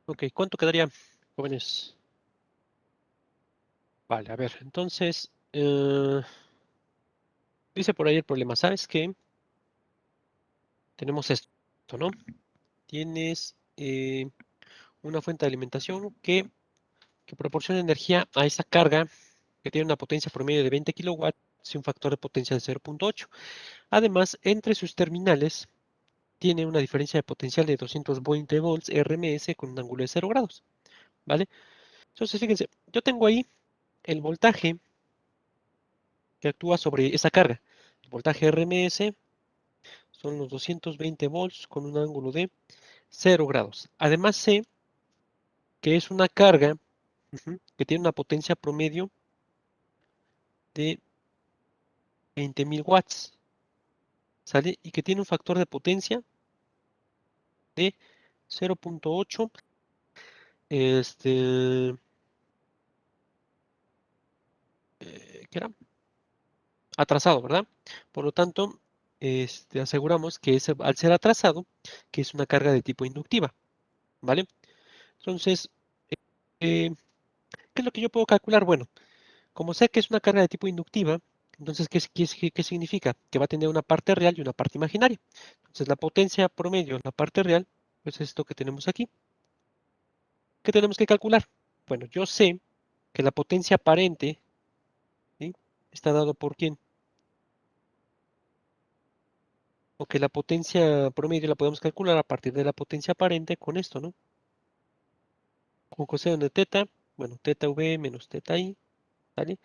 Ok, ¿cuánto quedaría, jóvenes? Vale, a ver, entonces, dice por ahí el problema, ¿sabes qué? Tenemos esto, ¿no? Tienes una fuente de alimentación que proporciona energía a esa carga que tiene una potencia promedio de 20 kilowatts y un factor de potencia de 0.8. Además, entre sus terminales tiene una diferencia de potencial de 220 volts RMS con un ángulo de 0 grados, ¿vale? Entonces, fíjense, yo tengo ahí el voltaje que actúa sobre esa carga. El voltaje RMS son los 220 volts con un ángulo de 0 grados. Además, sé que es una carga que tiene una potencia promedio de 20.000 watts, ¿sale? Y que tiene un factor de potencia de 0.8, este, ¿qué era? Atrasado, ¿verdad? Por lo tanto, aseguramos que al ser atrasado, que es una carga de tipo inductiva, ¿vale? Entonces, eh, ¿qué es lo que yo puedo calcular? Bueno, como sé que es una carga de tipo inductiva, entonces, ¿qué significa? Que va a tener una parte real y una parte imaginaria. Entonces, la potencia promedio, la parte real, pues es esto que tenemos aquí. ¿Qué tenemos que calcular? Bueno, yo sé que la potencia aparente, ¿sí? Está dado por quién. O que la potencia promedio la podemos calcular a partir de la potencia aparente con esto, ¿no? Con coseno de teta, bueno, teta v menos teta i, ¿vale?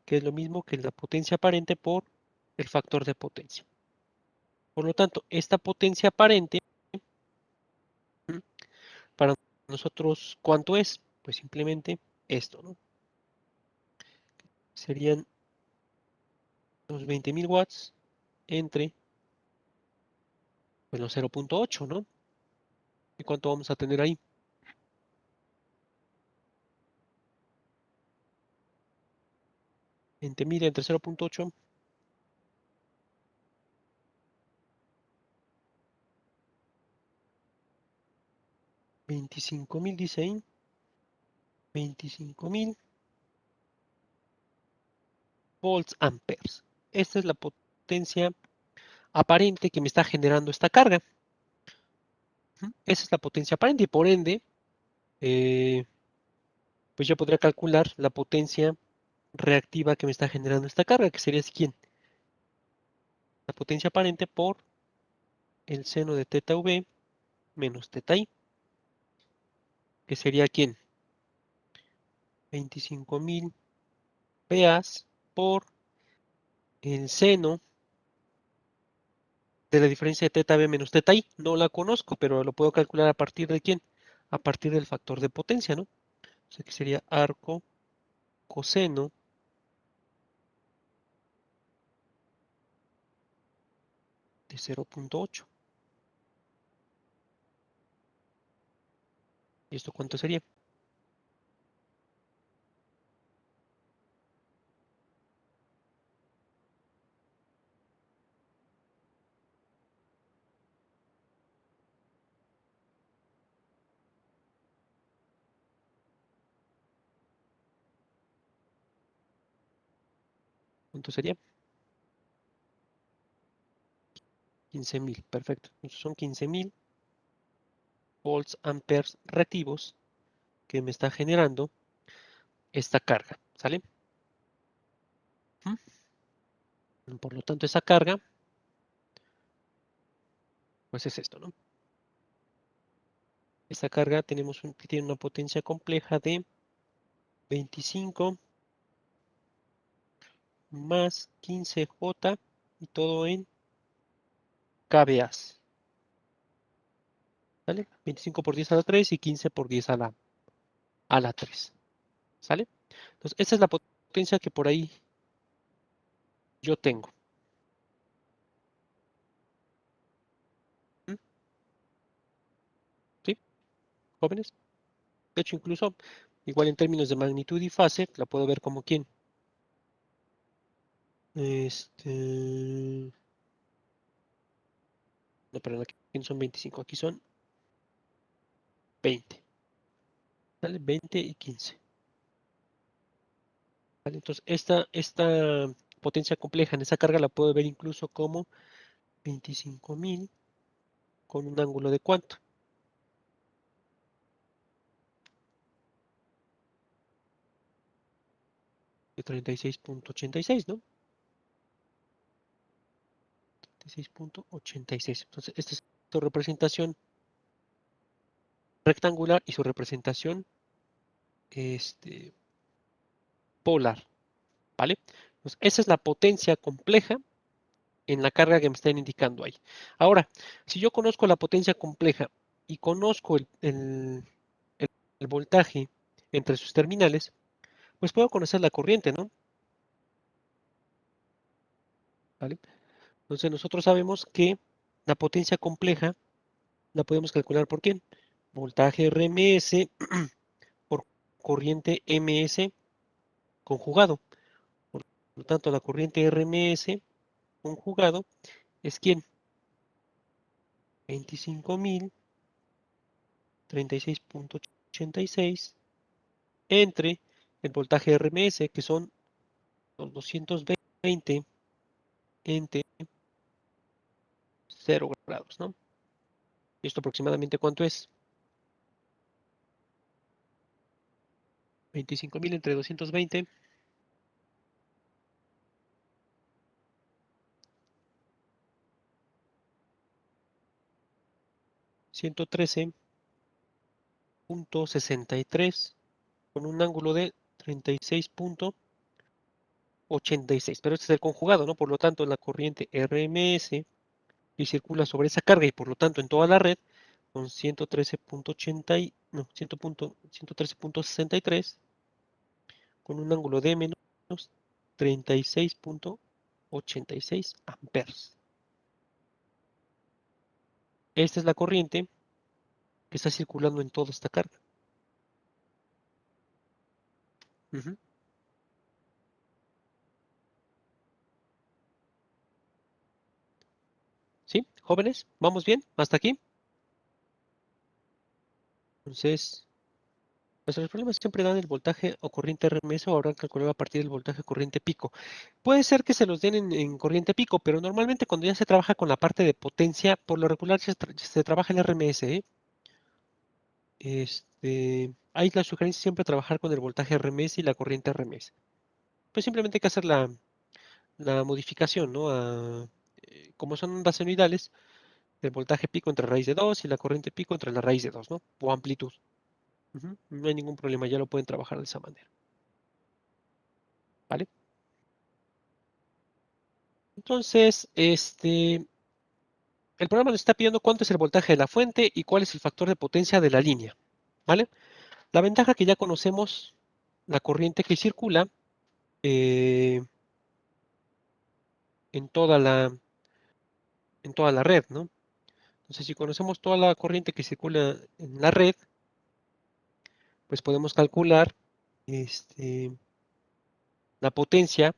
Que es lo mismo que la potencia aparente por el factor de potencia. Por lo tanto, esta potencia aparente, ¿m? Para nosotros, ¿cuánto es? Pues simplemente esto, ¿no? Serían los 20.000 watts entre pues, los 0.8, ¿no? ¿Y cuánto vamos a tener ahí? 20.000 entre 0.8, 25.000 dice ahí, 25.000 volts amperes. Esta es la potencia aparente que me está generando esta carga. Esa es la potencia aparente y por ende, eh, pues yo podría calcular la potencia reactiva que me está generando esta carga, que sería ¿quién? La potencia aparente por el seno de teta v menos teta i, que sería ¿quién? 25.000 PAs por el seno de la diferencia de teta v menos teta i. No la conozco, pero lo puedo calcular a partir de ¿quién? A partir del factor de potencia, ¿no? O sea que sería arco coseno de 0.8. ¿Y esto cuánto sería? ¿Cuánto sería? 15.000, perfecto. Entonces son 15.000 volts amperes reactivos que me está generando esta carga, ¿sale? Por lo tanto, esa carga, pues es esto, ¿no? Esta carga tiene una potencia compleja de 25 más 15J y todo en kVA, ¿sale? 25 por 10 a la 3 y 15 por 10 a la 3, ¿sale? Entonces, esa es la potencia que por ahí yo tengo. ¿Mm? ¿Sí? ¿Jóvenes? De hecho, incluso, igual en términos de magnitud y fase, la puedo ver como quién. No, perdón, aquí no son 25, aquí son 20. ¿Sale? 20 y 15. ¿Vale? Entonces, esta potencia compleja en esa carga la puedo ver incluso como 25.000 con un ángulo de ¿cuánto? De 36.86, ¿no? 36.86. Entonces, esta es su representación rectangular y su representación polar, ¿vale? Entonces, esa es la potencia compleja en la carga que me están indicando ahí. Ahora, si yo conozco la potencia compleja y conozco el voltaje entre sus terminales, pues puedo conocer la corriente, ¿no? ¿Vale? Entonces nosotros sabemos que la potencia compleja la podemos calcular por quién. Voltaje RMS por corriente MS conjugado. Por lo tanto, la corriente RMS conjugado es ¿quién? 25.000 36.86 entre el voltaje RMS, que son los 220 entre 0 grados, ¿no? ¿Y esto aproximadamente cuánto es? 25.000 entre 220, 113.63 con un ángulo de 36.86. Pero este es el conjugado, ¿no? Por lo tanto, la corriente RMS y circula sobre esa carga y por lo tanto en toda la red con 113.80 no, 113.63 con un ángulo de menos 36.86 amperes. Esta es la corriente que está circulando en toda esta carga. Ujú. ¿Sí? ¿Jóvenes? ¿Vamos bien? ¿Hasta aquí? Entonces, pues los problemas siempre dan el voltaje o corriente RMS o habrán calculado a partir del voltaje corriente pico. Puede ser que se los den en corriente pico, pero normalmente cuando ya se trabaja con la parte de potencia, por lo regular se trabaja el RMS, ¿eh? Ahí la sugerencia es siempre trabajar con el voltaje RMS y la corriente RMS. Pues simplemente hay que hacer la modificación, ¿no? Como son ondas senoidales, el voltaje pico entre raíz de 2 y la corriente pico entre la raíz de 2, ¿no? O amplitud. Ujú. No hay ningún problema, ya lo pueden trabajar de esa manera, ¿vale? Entonces, el programa nos está pidiendo cuánto es el voltaje de la fuente y cuál es el factor de potencia de la línea, ¿vale? La ventaja que ya conocemos, la corriente que circula eh, en en toda la red, ¿no? Entonces, si conocemos toda la corriente que circula en la red, pues podemos calcular la potencia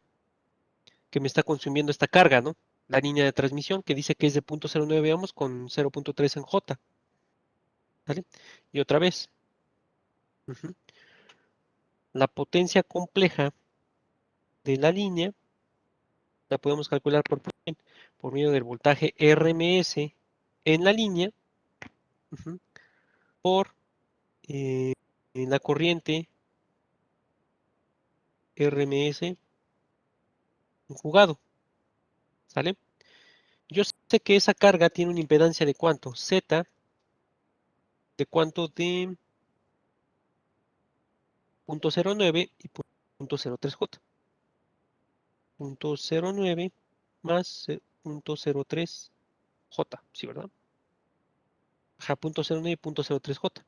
que me está consumiendo esta carga, ¿no? La línea de transmisión que dice que es de 0.09 ohms con 0.3 en J, ¿vale? Y otra vez, ujú, la potencia compleja de la línea la podemos calcular por medio del voltaje RMS en la línea, ujú, por eh, la corriente RMS conjugado, ¿sale? Yo sé que esa carga tiene una impedancia de ¿cuánto? Z, de cuánto de 0.09 y 0.03J. 0.09 más 0.03J, ¿sí, verdad? Ajá, 0.09 y 0.03J,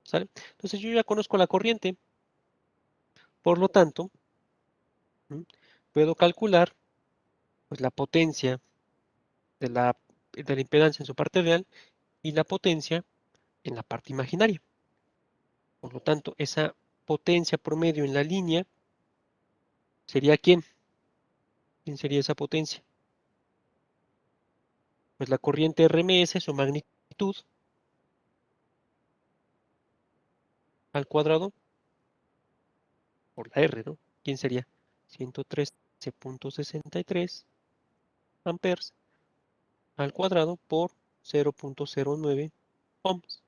¿sale? Entonces yo ya conozco la corriente, por lo tanto, puedo calcular pues, la potencia de la impedancia en su parte real y la potencia en la parte imaginaria. Por lo tanto, esa potencia promedio en la línea sería ¿quién? ¿Quién sería esa potencia? Pues la corriente RMS, su magnitud, al cuadrado por la R, ¿no? ¿Quién sería? 113.63 amperes al cuadrado por 0.09 ohms.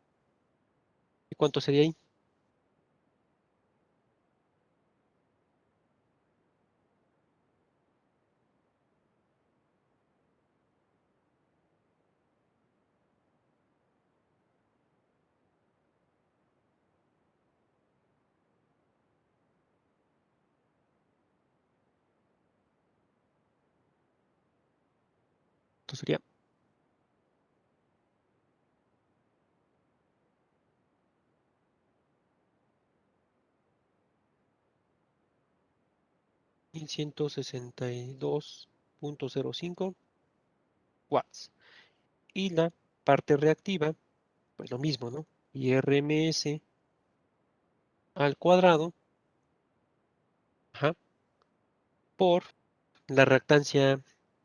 ¿Y cuánto sería ahí? Esto sería 1162.05 watts. Y la parte reactiva, pues lo mismo, ¿no? IRMS al cuadrado, ajá, por la reactancia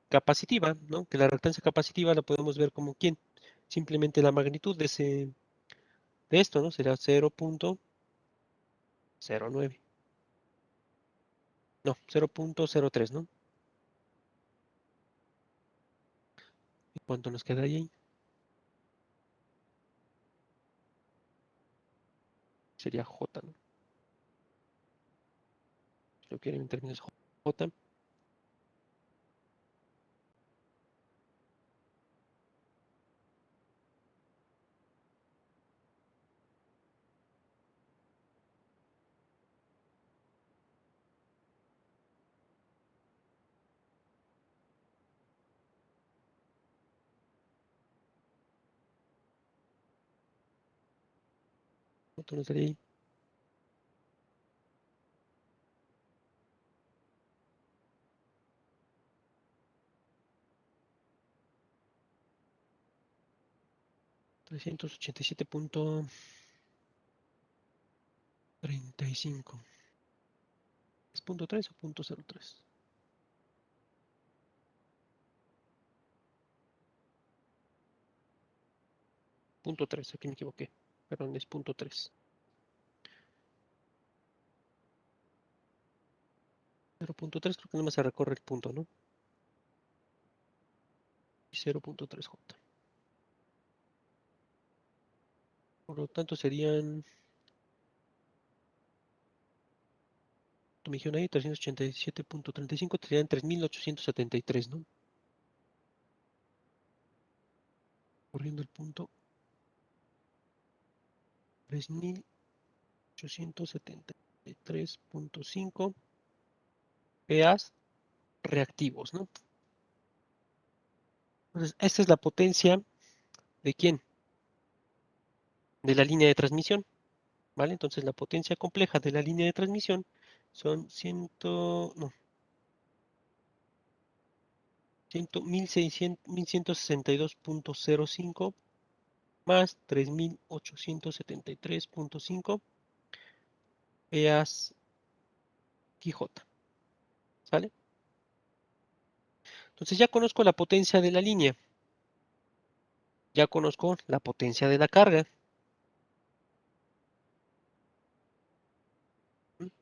capacitiva, ¿no? Que la reactancia capacitiva la podemos ver como ¿quién? Simplemente la magnitud de esto, ¿no? Será 0.09. No, 0.03, ¿no? ¿Y cuánto nos queda ahí? Sería J, ¿no? Si lo quieren en términos J, ¿cuánto nos daría ahí? 387.35. ¿Es punto 3 o punto 03? Punto 3, aquí me equivoqué. Perdón, es punto 3. 0.3 creo que nada más se recorre el punto, ¿no? Y 0.3J. Por lo tanto serían, tu millón ahí, 387.35, serían 3.873, ¿no? Corriendo el punto 3.873.5 PAs reactivos, ¿no? Entonces, esta es la potencia de quién? De la línea de transmisión, ¿vale? Entonces, la potencia compleja de la línea de transmisión son 1162.05 más 3.873.5 PAs Quijota, ¿sale? Entonces ya conozco la potencia de la línea, ya conozco la potencia de la carga,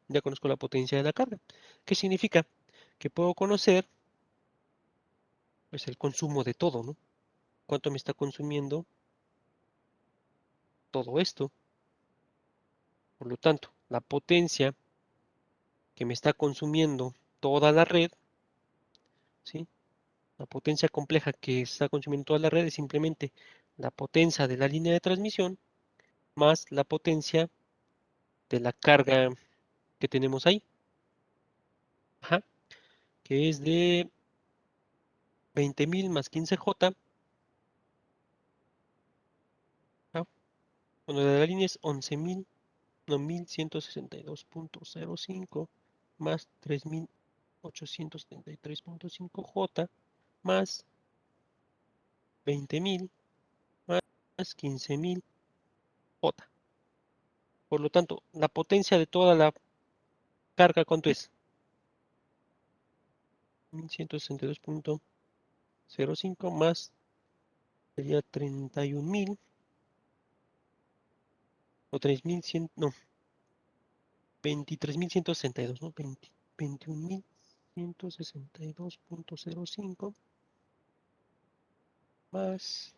ya conozco la potencia de la carga. ¿Qué significa? Que puedo conocer pues, el consumo de todo, ¿no? ¿Cuánto me está consumiendo todo esto? Por lo tanto, la potencia que me está consumiendo toda la red, ¿sí? La potencia compleja que está consumiendo toda la red es simplemente la potencia de la línea de transmisión más la potencia de la carga que tenemos ahí, ajá, que es de 20.000 más 15J, ¿ah? Bueno, de la línea es 11.000, no, 1.162.05 más 3.873.5J más 20.000 más 15.000J. Por lo tanto, la potencia de toda la carga, ¿cuánto es? 1.162.05 más sería 31.000 o 3.100, no, 23.162, ¿no? 21.162.05 más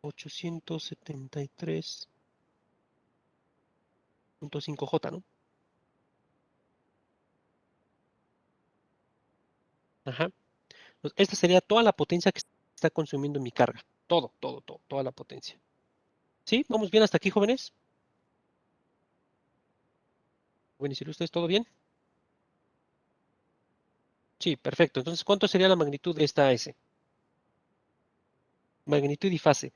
18.873.5J, ¿no? Ajá. Pues esta sería toda la potencia que está consumiendo mi carga. Todo, todo, todo, toda la potencia. ¿Sí? ¿Vamos bien hasta aquí, jóvenes? Bueno, ¿y si ustedes todo bien? Sí, perfecto. Entonces, ¿cuánto sería la magnitud de esta S? Magnitud y fase.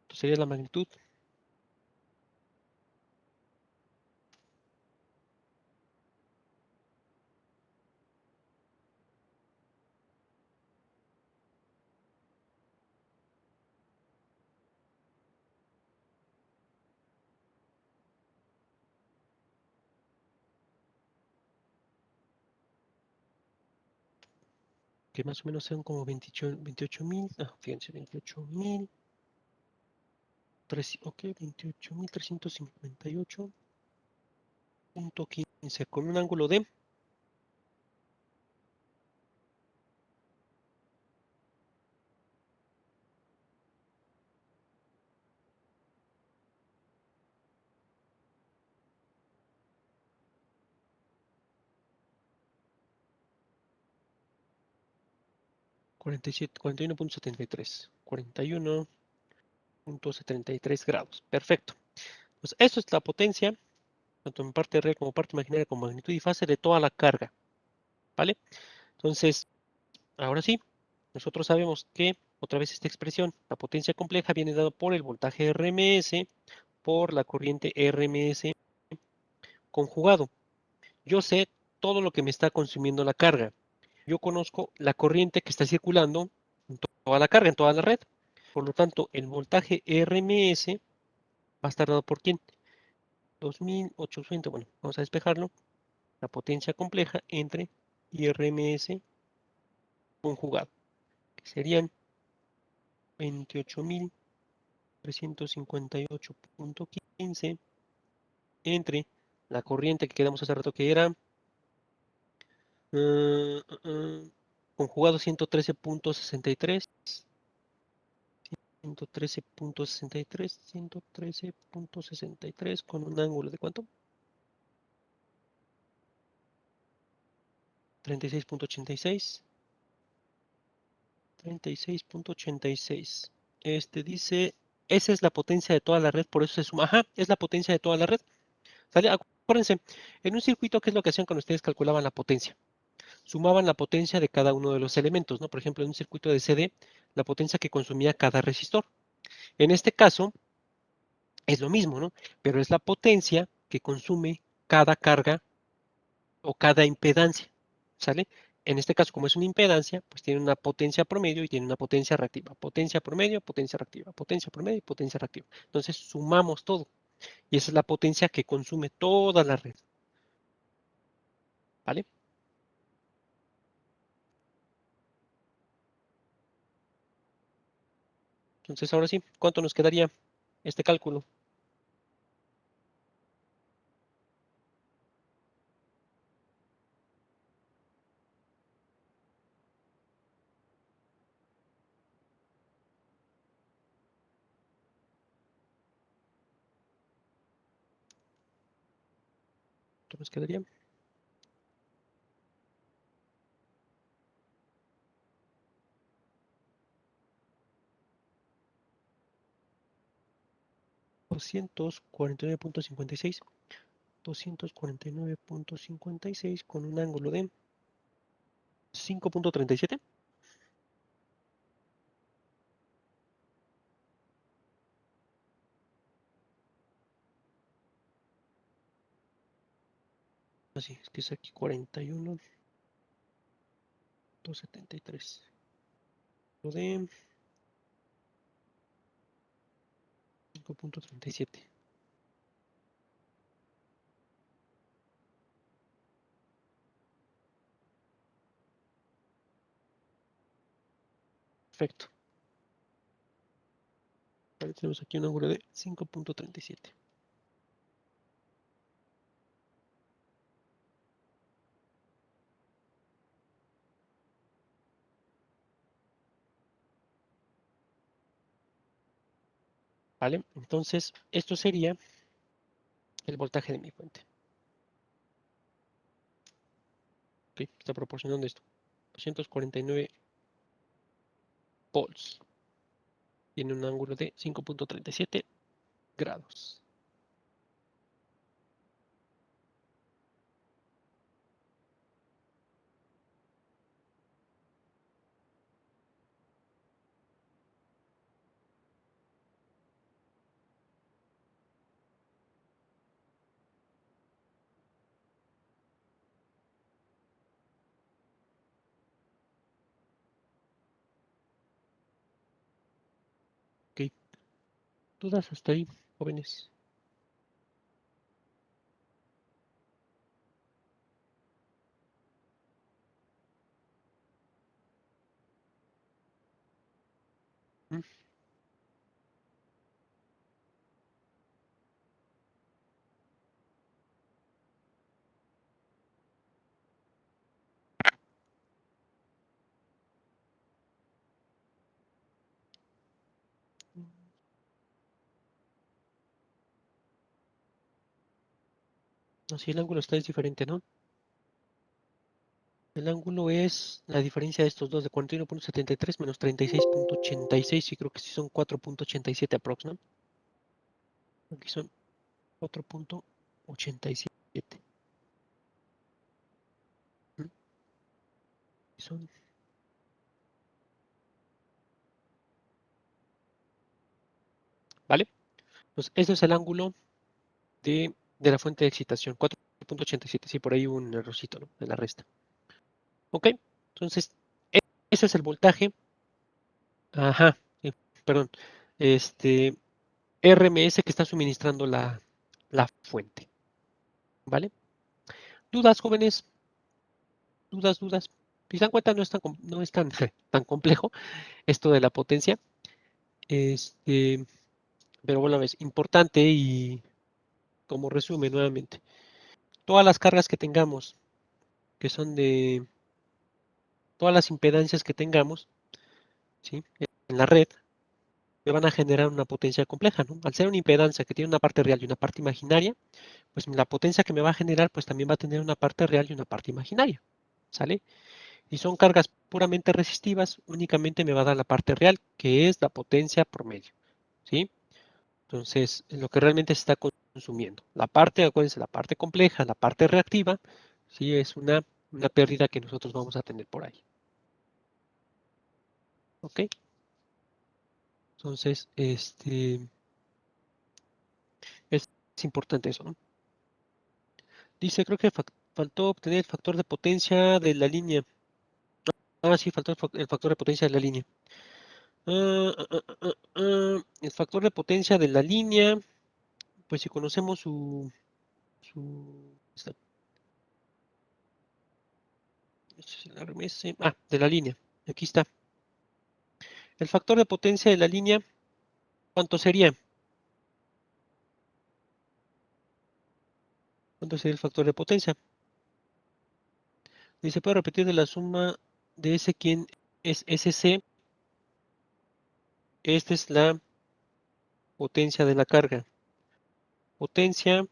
Entonces sería la magnitud que más o menos sean como 28.000, fíjense, 28.000, ok, 28.358.15 con un ángulo de 41.73, 41.73 grados. Perfecto. Pues eso es la potencia, tanto en parte real como parte imaginaria, con magnitud y fase de toda la carga. ¿Vale? Entonces, ahora sí, nosotros sabemos que, otra vez esta expresión, la potencia compleja viene dada por el voltaje RMS por la corriente RMS conjugado. Yo sé todo lo que me está consumiendo la carga. Yo conozco la corriente que está circulando en toda la carga, en toda la red. Por lo tanto, el voltaje RMS va a estar dado por ¿quién? 2.800, bueno, vamos a despejarlo. La potencia compleja entre RMS conjugado, que serían 28.358.15 entre la corriente que quedamos hace rato que era uh, uh, conjugado 113.63, 113.63, 113.63 con un ángulo de ¿cuánto? 36.86, 36.86. Este dice, esa es la potencia de toda la red, por eso se suma. Ajá, es la potencia de toda la red. ¿Sale? Acuérdense, en un circuito, ¿qué es lo que hacían cuando ustedes calculaban la potencia? Sumaban la potencia de cada uno de los elementos, ¿no? Por ejemplo, en un circuito de CD, la potencia que consumía cada resistor. En este caso, es lo mismo, ¿no? Pero es la potencia que consume cada carga o cada impedancia, ¿sale? En este caso, como es una impedancia, pues tiene una potencia promedio y tiene una potencia reactiva. Potencia promedio, potencia reactiva, potencia promedio y potencia reactiva. Entonces, sumamos todo. Y esa es la potencia que consume toda la red, ¿vale? Entonces, ahora sí, ¿cuánto nos quedaría este cálculo? ¿Cuánto nos quedaría? 249.56. 249.56 con un ángulo de 5.37. Así es que es aquí 41. .73. Lo de 5.37. Perfecto. Ahora tenemos aquí un ángulo de 5.37. ¿Vale? Entonces, esto sería el voltaje de mi fuente. ¿Ok? Está proporcionando esto. 249 volts. Tiene un ángulo de 5.37 grados. ¿Ok? ¿Dudas hasta ahí, jóvenes? ¿Mm? No, si el ángulo está es diferente, ¿no? El ángulo es la diferencia de estos dos, de 41.73 menos 36.86, y creo que sí son 4.87 aprox, ¿no? Aquí son 4.87. ¿Mm? Son, ¿vale? Pues ese es el ángulo de la fuente de excitación, 4.87. Sí, por ahí un errorcito, ¿no? De la resta. ¿Ok? Entonces, e- ese es el voltaje. Ajá, sí, perdón. Este, RMS que está suministrando la fuente. ¿Vale? ¿Dudas, jóvenes? ¿Dudas? Si se dan cuenta, no es tan, tan complejo esto de la potencia. Este, pero bueno, es importante y como resumen nuevamente, todas las cargas que tengamos, que son de todas las impedancias que tengamos, ¿sí? En la red, me van a generar una potencia compleja, ¿no? Al ser una impedancia que tiene una parte real y una parte imaginaria, pues la potencia que me va a generar, pues también va a tener una parte real y una parte imaginaria, ¿sale? Y son cargas puramente resistivas, únicamente me va a dar la parte real, que es la potencia promedio, ¿sí? Entonces, en lo que realmente se está consumiendo. La parte, acuérdense, la parte compleja, la parte reactiva, sí es una pérdida que nosotros vamos a tener por ahí. ¿Ok? Entonces, es importante eso, ¿no? Dice, creo que faltó obtener el factor de potencia de la línea. Ah, sí, faltó el factor de potencia de la línea. El factor de potencia de la línea, pues si conocemos esta- este es el RMS, de la línea. Aquí está. El factor de potencia de la línea, ¿cuánto sería? ¿Cuánto sería el factor de potencia? Dice, puede repetir de la suma de S quien es SC. Esta es la potencia de la carga. Potencia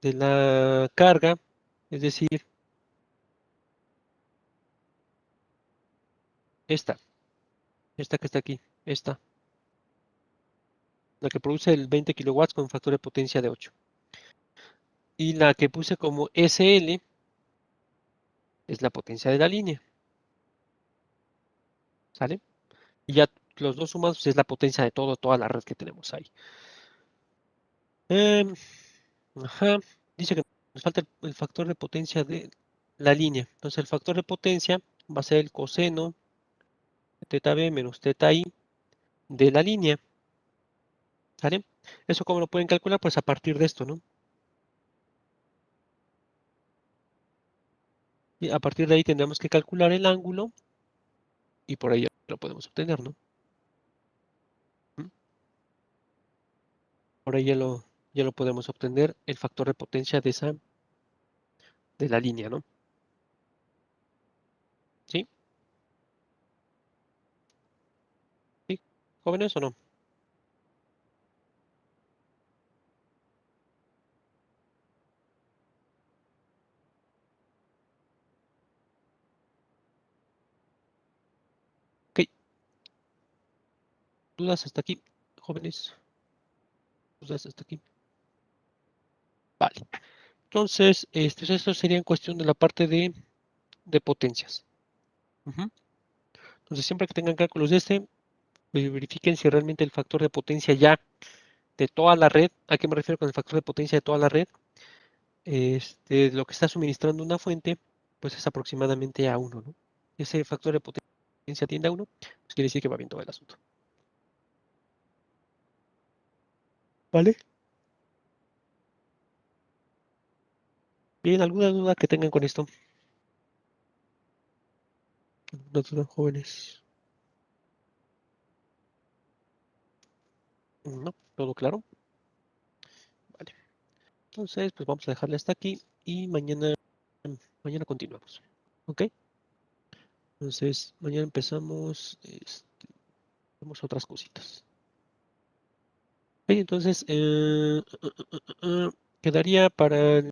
de la carga, es decir, esta, esta que está aquí, esta, la que produce el 20 kilowatts con factor de potencia de 8. Y la que puse como SL es la potencia de la línea, ¿sale? Y ya los dos sumados pues, es la potencia de toda la red que tenemos ahí. Ajá, dice que nos falta el factor de potencia de la línea. Entonces el factor de potencia va a ser el coseno de teta b menos teta i de la línea. ¿Sale? ¿Eso cómo lo pueden calcular? Pues a partir de esto, ¿no? Y a partir de ahí tendremos que calcular el ángulo y por ahí ya lo podemos obtener, ¿no? ¿Mm? Por ahí ya lo podemos obtener el factor de potencia de la línea, ¿no? ¿Sí? ¿Sí? ¿Jóvenes o no? Ok, ¿dudas hasta aquí? Jóvenes, ¿dudas hasta aquí? Vale. Entonces, esto sería en cuestión de la parte de potencias. Ujú. Entonces, siempre que tengan cálculos de verifiquen si realmente el factor de potencia ya de toda la red, ¿a qué me refiero con el factor de potencia de toda la red? Lo que está suministrando una fuente, pues es aproximadamente a 1, ¿no? Ese factor de potencia tiende a 1, pues quiere decir que va bien todo el asunto. ¿Vale? Bien, ¿alguna duda que tengan con esto? ¿Alguna duda, jóvenes? ¿No? ¿Todo claro? Vale. Entonces, pues vamos a dejarle hasta aquí y mañana continuamos. ¿Ok? Entonces, mañana empezamos, vamos a otras cositas. Ok, entonces, quedaría para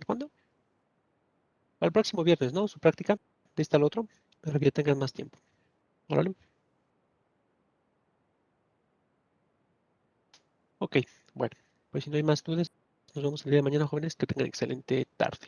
¿cuándo? Para el próximo viernes, ¿no? Su práctica, de esta al otro, para que ya tengan más tiempo. ¿Órale? Ok, bueno, pues si no hay más dudas, nos vemos el día de mañana, jóvenes. Que tengan excelente tarde.